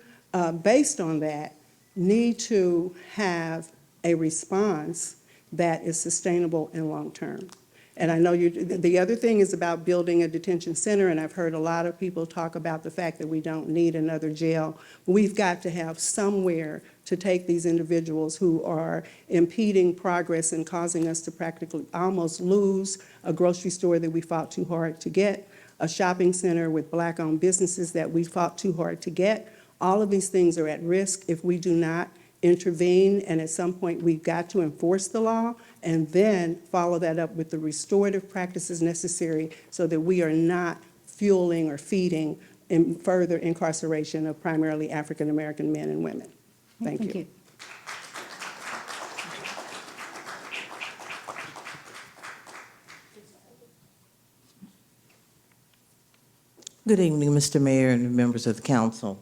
[SPEAKER 13] based on that, need to have a response that is sustainable and long-term. And I know the other thing is about building a detention center, and I've heard a lot of people talk about the fact that we don't need another jail. We've got to have somewhere to take these individuals who are impeding progress and causing us to practically almost lose a grocery store that we fought too hard to get, a shopping center with Black-owned businesses that we fought too hard to get. All of these things are at risk if we do not intervene, and at some point we've got to enforce the law and then follow that up with the restorative practices necessary so that we are not fueling or feeding in further incarceration of primarily African American men and women. Thank you.
[SPEAKER 9] Good evening, Mr. Mayor and members of the council.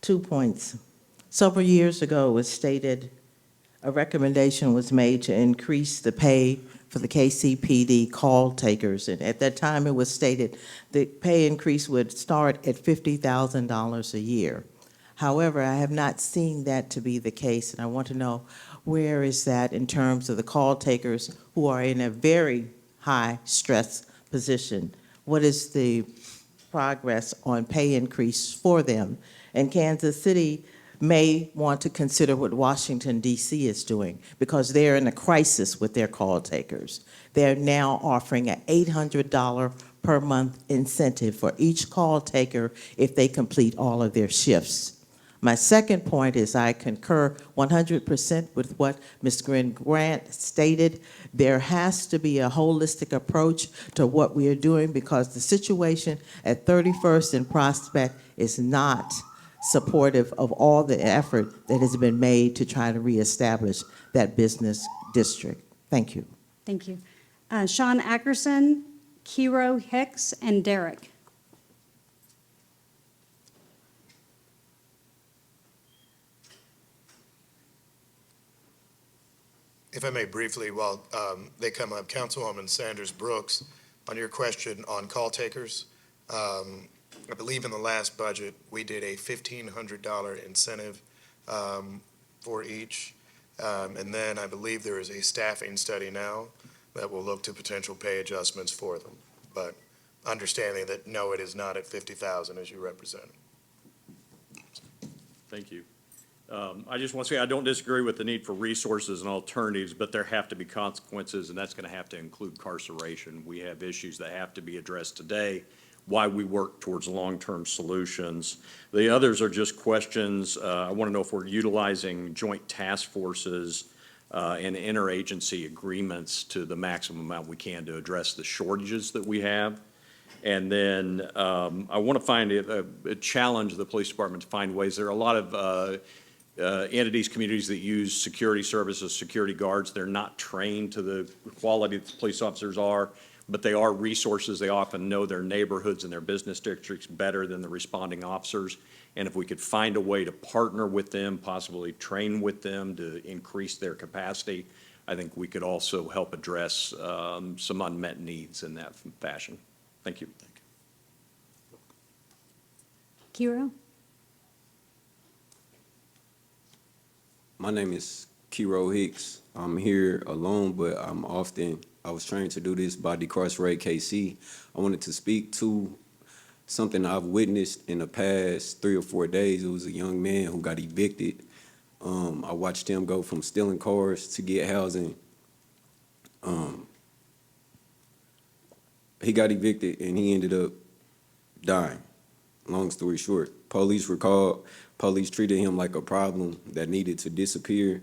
[SPEAKER 9] 2 points. Several years ago, it was stated a recommendation was made to increase the pay for the KCPD call takers. And at that time, it was stated the pay increase would start at $50,000 a year. However, I have not seen that to be the case, and I want to know where is that in terms of the call takers who are in a very high stress position? What is the progress on pay increase for them? And Kansas City may want to consider what Washington, D.C. is doing, because they're in a crisis with their call takers. They're now offering an $800 per month incentive for each call taker if they complete all of their shifts. My second point is I concur 100% with what Ms. Grant stated. There has to be a holistic approach to what we are doing, because the situation at 31st and Prospect is not supportive of all the effort that has been made to try to reestablish that business district. Thank you.
[SPEAKER 1] Thank you. Sean Ackerson, Kiro Hicks, and Derek.
[SPEAKER 2] If I may briefly, while they come up, Councilwoman Sanders Brooks, on your question on call takers, I believe in the last budget, we did a $1,500 incentive for each. And then I believe there is a staffing study now that will look to potential pay adjustments for them. But understanding that, no, it is not at 50,000 as you represented.
[SPEAKER 6] Thank you. I just want to say I don't disagree with the need for resources and alternatives, but there have to be consequences, and that's going to have to include incarceration. We have issues that have to be addressed today, why we work towards long-term solutions. The others are just questions. I want to know if we're utilizing joint task forces and interagency agreements to the maximum amount we can to address the shortages that we have. And then I want to find a challenge the police department to find ways. There are a lot of entities, communities that use security services, security guards. They're not trained to the quality that the police officers are, but they are resources. They often know their neighborhoods and their business districts better than the responding officers. And if we could find a way to partner with them, possibly train with them to increase their capacity, I think we could also help address some unmet needs in that fashion. Thank you.
[SPEAKER 1] Kiro?
[SPEAKER 10] My name is Kiro Hicks. I'm here alone, but I was trained to do this by Decarcerate KC. I wanted to speak to something I've witnessed in the past 3 or 4 days. It was a young man who got evicted. I watched him go from stealing cars to get housing. He got evicted and he ended up dying. Long story short, police were called. Police treated him like a problem that needed to disappear.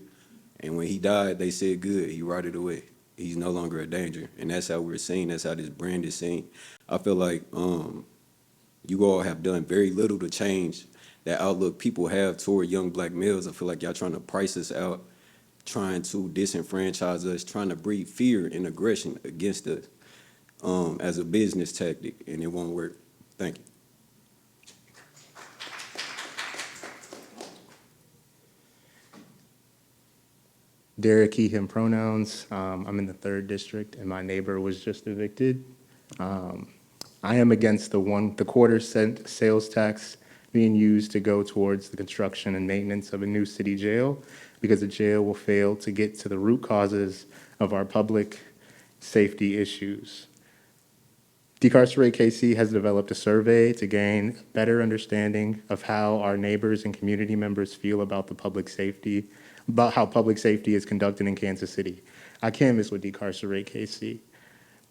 [SPEAKER 10] And when he died, they said, good, he rotted away. He's no longer a danger. And that's how we're seen. That's how this brand is seen. I feel like you all have done very little to change that outlook people have toward young black males. I feel like y'all trying to price us out trying to disenfranchise us, trying to breed fear and aggression against us as a business tactic, and it won't work. Thank you.
[SPEAKER 5] Derek, he, him pronouns. I'm in the 3rd district, and my neighbor was just evicted. I am against the quarter-cent sales tax being used to go towards the construction and maintenance of a new city jail, because the jail will fail to get to the root causes of our public safety issues. Decarcerate KC has developed a survey to gain better understanding of how our neighbors and community members feel about about how public safety is conducted in Kansas City. I canvassed with Decarcerate KC.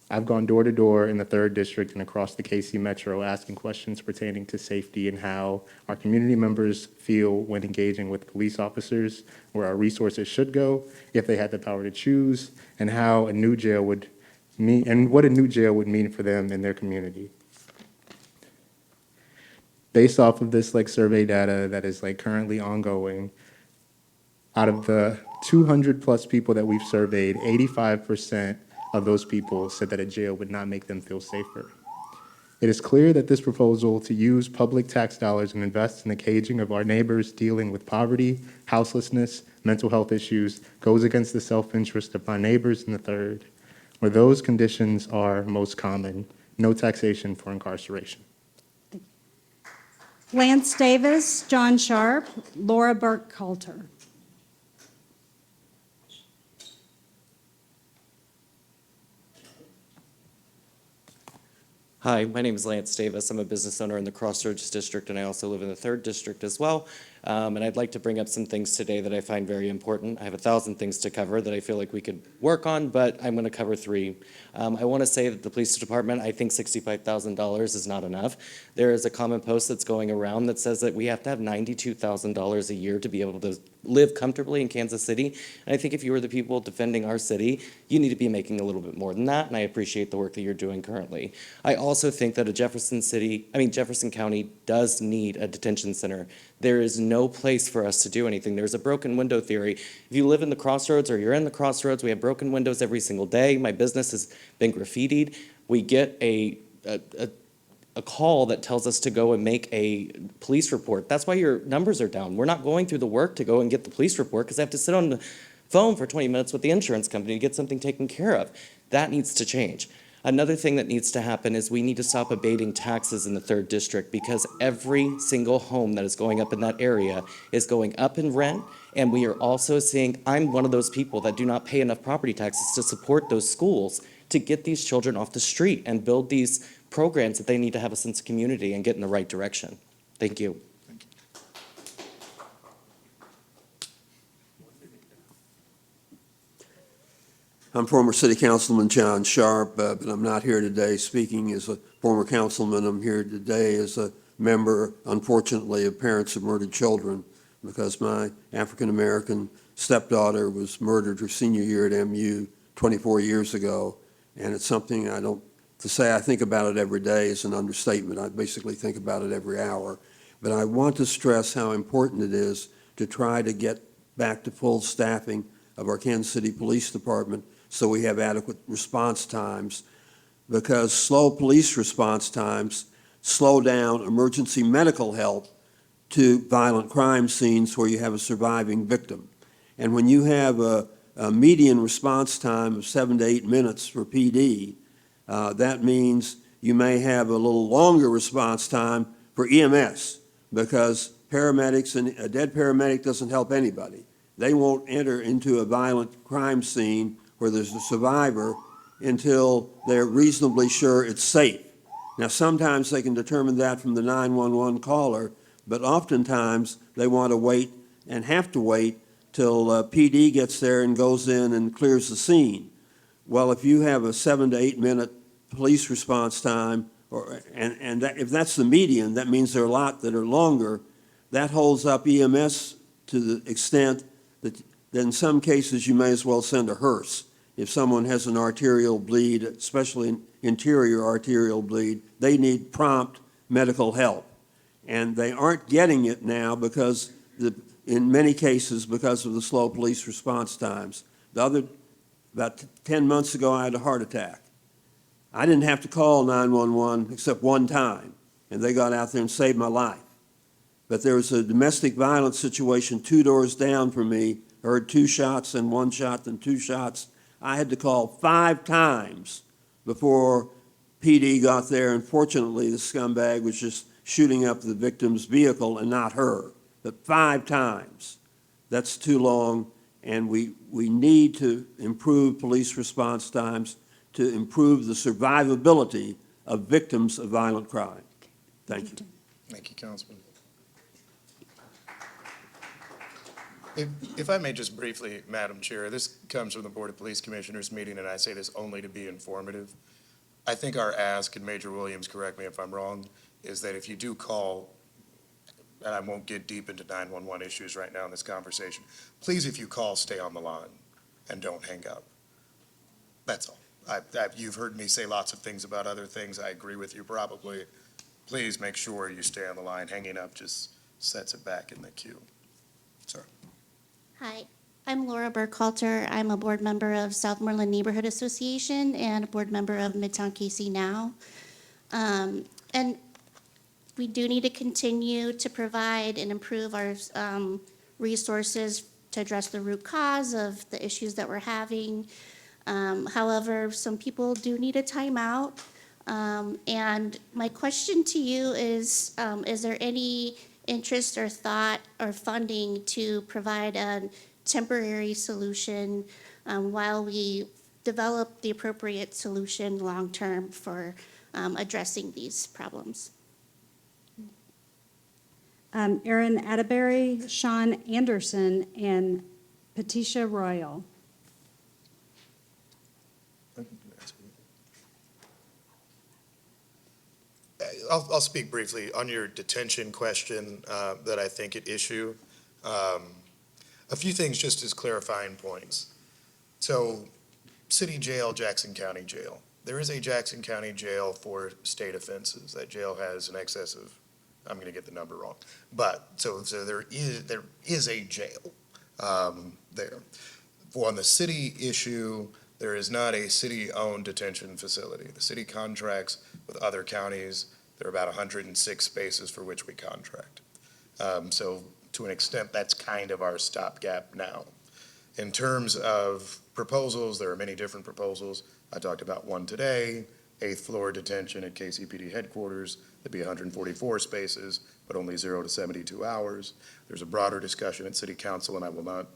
[SPEAKER 5] I've gone door to door in the 3rd district and across the KC Metro asking questions pertaining to safety and how our community members feel when engaging with police officers, where our resources should go if they had the power to choose, and how a new jail would mean, and what a new jail would mean for them and their community. Based off of this survey data that is currently ongoing, out of the 200 plus people that we've surveyed, 85% of those people said that a jail would not make them feel safer. It is clear that this proposal to use public tax dollars and invest in the caging of our neighbors dealing with poverty, houselessness, mental health issues goes against the self-interest of my neighbors in the 3rd, where those conditions are most common. No taxation for incarceration.
[SPEAKER 1] Lance Davis, John Sharp, Laura Burke-Coulter.
[SPEAKER 8] Hi, my name is Lance Davis. I'm a business owner in the Crossroads District, and I also live in the 3rd District as well. And I'd like to bring up some things today that I find very important. I have 1,000 things to cover that I feel like we could work on, but I'm going to cover 3. I want to say that the police department, I think $65,000 is not enough. There is a common post that's going around that says that we have to have $92,000 a year to be able to live comfortably in Kansas City. And I think if you were the people defending our city, you need to be making a little bit more than that, and I appreciate the work that you're doing currently. I also think that Jefferson County does need a detention center. There is no place for us to do anything. There's a broken window theory. If you live in the Crossroads or you're in the Crossroads, we have broken windows every single day. My business has been graffitied. We get a call that tells us to go and make a police report. That's why your numbers are down. We're not going through the work to go and get the police report because I have to sit on the phone for 20 minutes with the insurance company to get something taken care of. That needs to change. Another thing that needs to happen is we need to stop abating taxes in the 3rd District, because every single home that is going up in that area is going up in rent. And we are also seeing, I'm one of those people that do not pay enough property taxes to support those schools to get these children off the street and build these programs that they need to have a sense of community and get in the right direction. Thank you.
[SPEAKER 14] I'm former City Councilman John Sharp, but I'm not here today speaking as a former councilman. I'm here today as a member, unfortunately, of parents of murdered children, because my African-American stepdaughter was murdered her senior year at MU 24 years ago, and it's something to say I think about it every day is an understatement. I basically think about it every hour. But I want to stress how important it is to try to get back to full staffing of our Kansas City Police Department so we have adequate response times, because slow police response times slow down emergency medical help to violent crime scenes where you have a surviving victim. And when you have a median response time of 7 to 8 minutes for PD, that means you may have a little longer response time for EMS, because paramedics, and a dead paramedic doesn't help anybody. They won't enter into a violent crime scene where there's a survivor until they're reasonably sure it's safe. Now, sometimes they can determine that from the 911 caller, but oftentimes they want to wait and have to wait till PD gets there and goes in and clears the scene. Well, if you have a 7 to 8 minute police response time, if that's the median, that means there are a lot that are longer. That holds up EMS to the extent that in some cases you may as well send a hearse. If someone has an arterial bleed, especially an interior arterial bleed, they need prompt medical help. And they aren't getting it now because in many cases because of the slow police response times. About 10 months ago, I had a heart attack. I didn't have to call 911 except one time, and they got out there and saved my life. But there was a domestic violence situation 2 doors down from me. I heard 2 shots, then 1 shot, then 2 shots. I had to call 5 times before PD got there, and fortunately, the scumbag was just shooting up the victim's vehicle and not her. But 5 times. That's too long, and we need to improve police response times to improve the survivability of victims of violent crime. Thank you.
[SPEAKER 2] Thank you, Councilman. If I may just briefly, Madam Chair, this comes from the Board of Police Commissioners meeting, and I say this only to be informative. I think our ask, and Major Williams, correct me if I'm wrong, is that if you do call, and I won't get deep into 911 issues right now in this conversation, please, if you call, stay on the line and don't hang up. That's all. You've heard me say lots of things about other things. I agree with you probably. Please make sure you stay on the line. Hanging up just sets it back in the queue. Sorry.
[SPEAKER 16] Hi, I'm Laura Burkhalter. I'm a board member of Southmoreland Neighborhood Association and a board member of Midtown KC Now. And we do need to continue to provide and improve our resources to address the root cause of the issues that we're having. However, some people do need a timeout. And my question to you is there any interest or thought or funding to provide a temporary solution while we develop the appropriate solution long-term for addressing these problems?
[SPEAKER 1] Aaron Atterbury, Sean Anderson, and Patricia Royal.
[SPEAKER 2] I'll speak briefly on your detention question that I think at issue. A few things just as clarifying points. So, City Jail, Jackson County Jail. There is a Jackson County Jail for state offenses. That jail has an excess of, I'm going to get the number wrong, but so there is a jail there. For on the city issue, there is not a city-owned detention facility. The city contracts with other counties. There are about 106 spaces for which we contract. So to an extent, that's kind of our stopgap now. In terms of proposals, there are many different proposals. I talked about one today, 8th floor detention at KCPD headquarters. There'd be 144 spaces, but only 0 to 72 hours. There's a broader discussion at City Council, and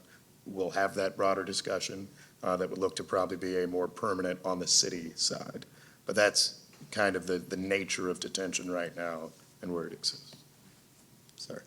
[SPEAKER 2] we'll have that broader discussion that would look to probably be a more permanent on the city side. But that's kind of the nature of detention right now and where it exists. Sorry.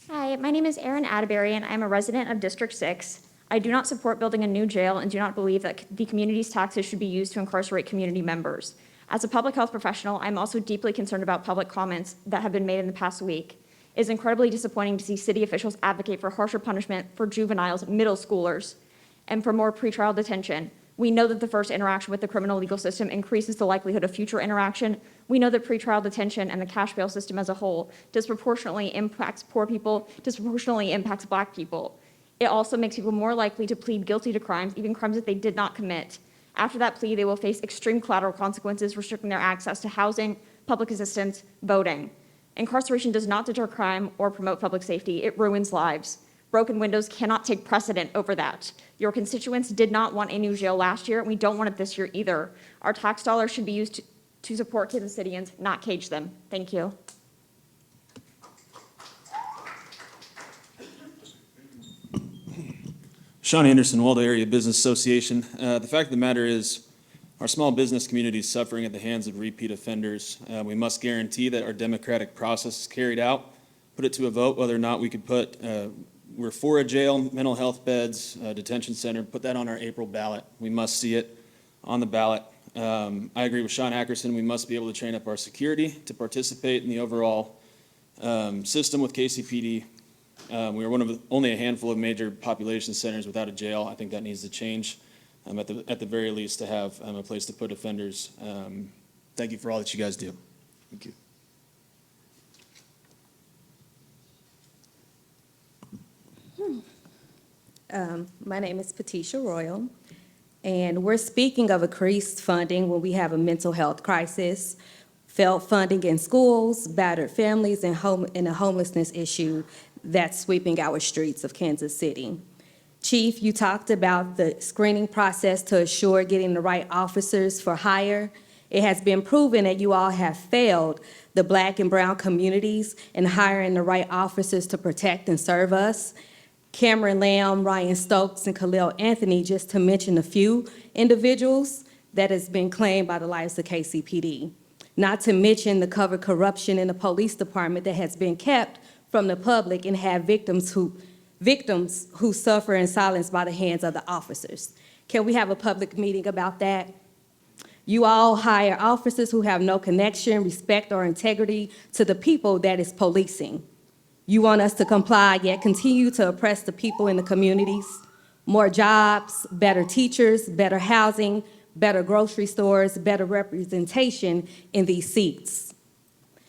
[SPEAKER 17] Hi, my name is Erin Atterbury, and I'm a resident of District 6. I do not support building a new jail and do not believe that the community's taxes should be used to incarcerate community members. As a public health professional, I'm also deeply concerned about public comments that have been made in the past week. It is incredibly disappointing to see city officials advocate for harsher punishment for juveniles, middle schoolers, and for more pretrial detention. We know that the first interaction with the criminal legal system increases the likelihood of future interaction. We know that pretrial detention and the cash bail system as a whole disproportionately impacts poor people, disproportionately impacts Black people. It also makes people more likely to plead guilty to crimes, even crimes that they did not commit. After that plea, they will face extreme collateral consequences, restricting their access to housing, public assistance, voting. Incarceration does not deter crime or promote public safety. It ruins lives. Broken windows cannot take precedent over that. Your constituents did not want a new jail last year, and we don't want it this year either. Our tax dollars should be used to support Kansas Cityans, not cage them. Thank you.
[SPEAKER 18] Sean Anderson, Waldo Area Business Association. The fact of the matter is our small business community is suffering at the hands of repeat offenders. We must guarantee that our democratic process is carried out, put it to a vote whether or not we could put, we're for a jail, mental health beds, detention center, put that on our April ballot. We must see it on the ballot. I agree with Sean Ackerson. We must be able to train up our security to participate in the overall system with KCPD. We are one of only a handful of major population centers without a jail. I think that needs to change, at the very least, to have a place to put offenders. Thank you for all that you guys do. Thank you.
[SPEAKER 3] My name is Patricia Royal, and we're speaking of increased funding when we have a mental health crisis, failed funding in schools, battered families, and a homelessness issue that's sweeping our streets of Kansas City. Chief, you talked about the screening process to assure getting the right officers for hire. It has been proven that you all have failed the Black and brown communities in hiring the right officers to protect and serve us. Cameron Lamb, Ryan Stokes, and Khalil Anthony, just to mention a few individuals that has been claimed by the likes of KCPD. Not to mention the covered corruption in the police department that has been kept from the public and have victims who suffer in silence by the hands of the officers. Can we have a public meeting about that? You all hire officers who have no connection, respect, or integrity to the people that is policing. You want us to comply, yet continue to oppress the people in the communities. More jobs, better teachers, better housing, better grocery stores, better representation in these seats.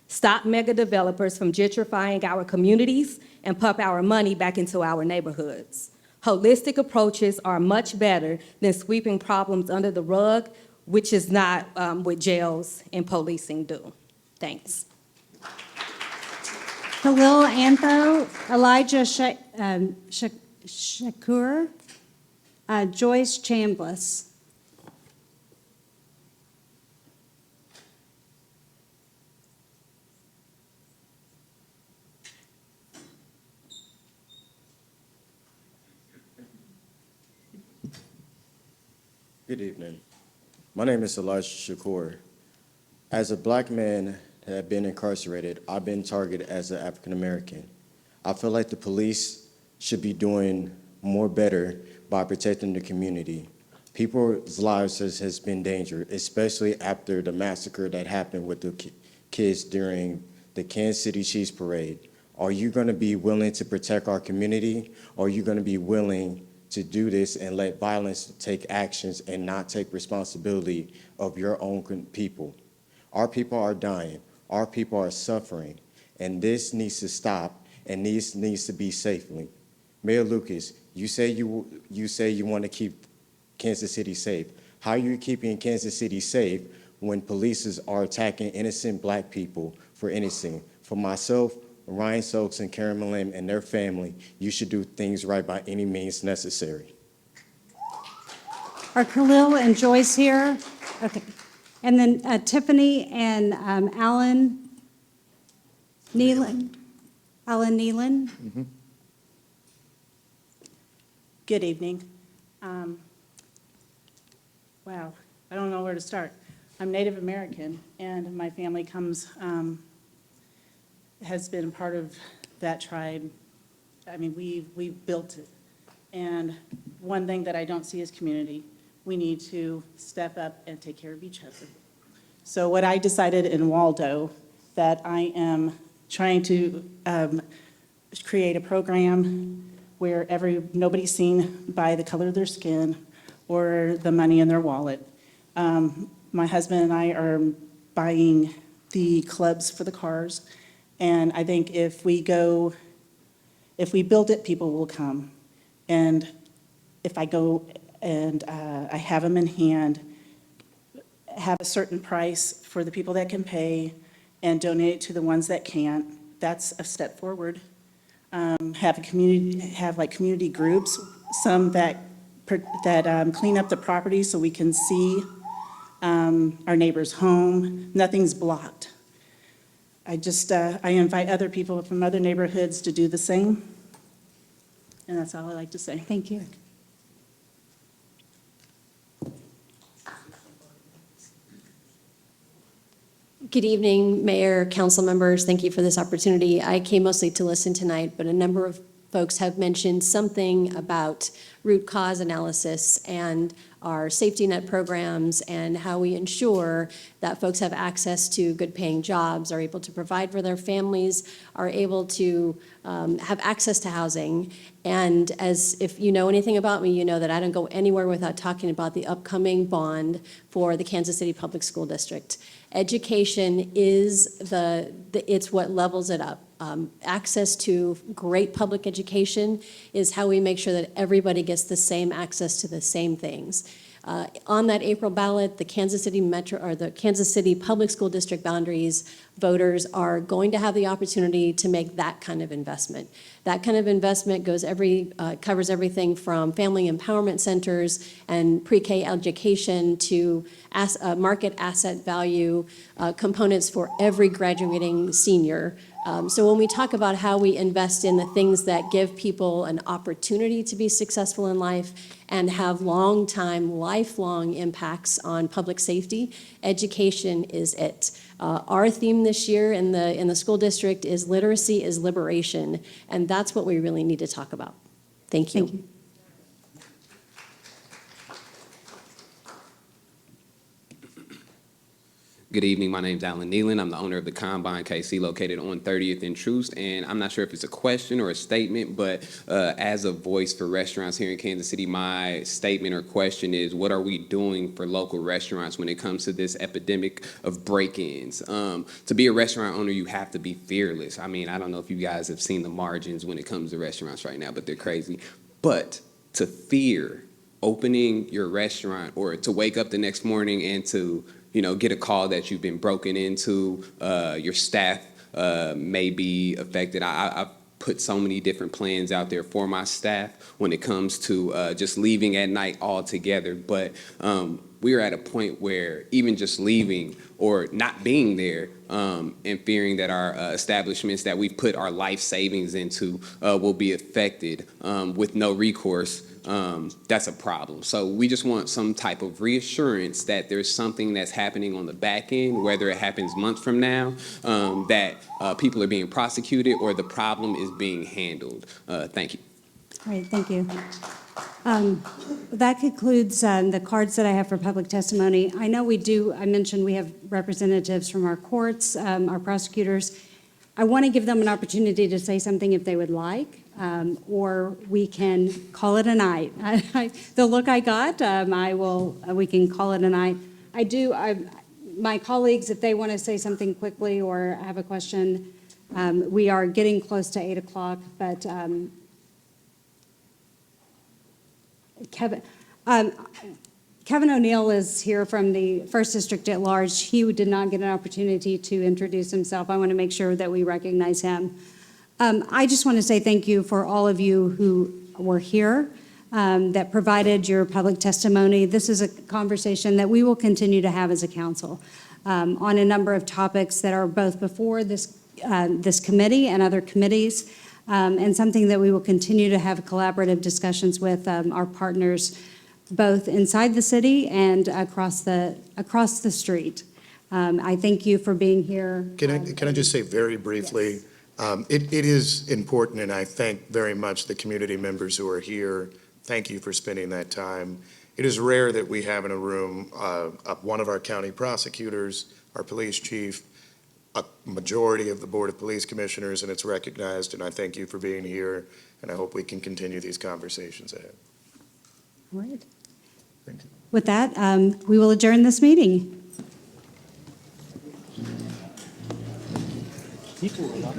[SPEAKER 3] Stop mega developers from gentrifying our communities and pump our money back into our neighborhoods. Holistic approaches are much better than sweeping problems under the rug, which is not what jails and policing do. Thanks.
[SPEAKER 1] Khalil Antho, Elijah Shakur, Joyce Chambliss.
[SPEAKER 12] Good evening. My name is Elijah Shakur. As a Black man that have been incarcerated, I've been targeted as an African American. I feel like the police should be doing more better by protecting the community. People's lives has been dangerous, especially after the massacre that happened with the kids during the Kansas City Chiefs Parade. Are you going to be willing to protect our community, or are you going to be willing to do this and let violence take actions and not take responsibility of your own people? Our people are dying. Our people are suffering. And this needs to stop, and this needs to be safely. Mayor Lucas, you say you want to keep Kansas City safe. How are you keeping Kansas City safe when police are attacking innocent Black people for anything? For myself, Ryan Stokes and Karen Lamb and their family, you should do things right by any means necessary.
[SPEAKER 1] Are Khalil and Joyce here? Okay. And then Tiffany and Alan Nealon. Alan Nealon.
[SPEAKER 12] Mm-hmm.
[SPEAKER 19] Good evening. Wow, I don't know where to start. I'm Native American, and my family has been part of that tribe. I mean, we built it. And one thing that I don't see is community. We need to step up and take care of each other. So what I decided in Waldo, that I am trying to create a program where nobody's seen by the color of their skin or the money in their wallet. My husband and I are buying the clubs for the cars, and I think if we build it, people will come. And if I go and I have them in hand, have a certain price for the people that can pay and donate it to the ones that can't, that's a step forward. Have community groups, some that clean up the property so we can see our neighbor's home. Nothing's blocked. I invite other people from other neighborhoods to do the same. And that's all I like to say.
[SPEAKER 1] Thank you.
[SPEAKER 20] Good evening, Mayor, council members. Thank you for this opportunity. I came mostly to listen tonight, but a number of folks have mentioned something about root cause analysis and our safety net programs and how we ensure that folks have access to good paying jobs, are able to provide for their families, are able to have access to housing. And as if you know anything about me, you know that I don't go anywhere without talking about the upcoming bond for the Kansas City Public School District. Education is it's what levels it up. Access to great public education is how we make sure that everybody gets the same access to the same things. On that April ballot, the Kansas City Metro, or the Kansas City Public School District boundaries, voters are going to have the opportunity to make that kind of investment. That kind of investment covers everything from family empowerment centers and pre-K education to market asset value components for every graduating senior. So when we talk about how we invest in the things that give people an opportunity to be successful in life and have lifelong impacts on public safety, education is it. Our theme this year in the school district is literacy is liberation, and that's what we really need to talk about. Thank you.
[SPEAKER 1] Thank you.
[SPEAKER 7] Good evening. My name's Alan Nealon. I'm the owner of the Combine KC located on 30th and Troost. And I'm not sure if it's a question or a statement, but as a voice for restaurants here in Kansas City, my statement or question is, what are we doing for local restaurants when it comes to this epidemic of break-ins? To be a restaurant owner, you have to be fearless. I mean, I don't know if you guys have seen the margins when it comes to restaurants right now, but they're crazy. But to fear opening your restaurant or to wake up the next morning and to get a call that you've been broken into, your staff may be affected. I've put so many different plans out there for my staff when it comes to just leaving at night altogether. But we're at a point where even just leaving or not being there and fearing that our establishments that we've put our life savings into will be affected with no recourse. That's a problem. So we just want some type of reassurance that there's something that's happening on the back end, whether it happens months from now, that people are being prosecuted or the problem is being handled. Thank you.
[SPEAKER 1] All right, thank you. That concludes the cards that I have for public testimony. I know I mentioned we have representatives from our courts, our prosecutors. I want to give them an opportunity to say something if they would like, or we can call it a night. The look I got, we can call it a night. My colleagues, if they want to say something quickly or have a question, we are getting close to 8 o'clock, but Kevin O'Neill is here from the First District at large. He did not get an opportunity to introduce himself. I want to make sure that we recognize him. I just want to say thank you for all of you who were here, that provided your public testimony. This is a conversation that we will continue to have as a council on a number of topics that are both before this committee and other committees, and something that we will continue to have collaborative discussions with our partners, both inside the city and across the street. I thank you for being here.
[SPEAKER 2] Can I just say very briefly, yes. It is important, and I thank very much the community members who are here. Thank you for spending that time. It is rare that we have in a room one of our county prosecutors, our police chief, a majority of the Board of Police Commissioners, and it's recognized, and I thank you for being here, and I hope we can continue these conversations ahead.
[SPEAKER 1] All right. With that, we will adjourn this meeting.
[SPEAKER 15] People are not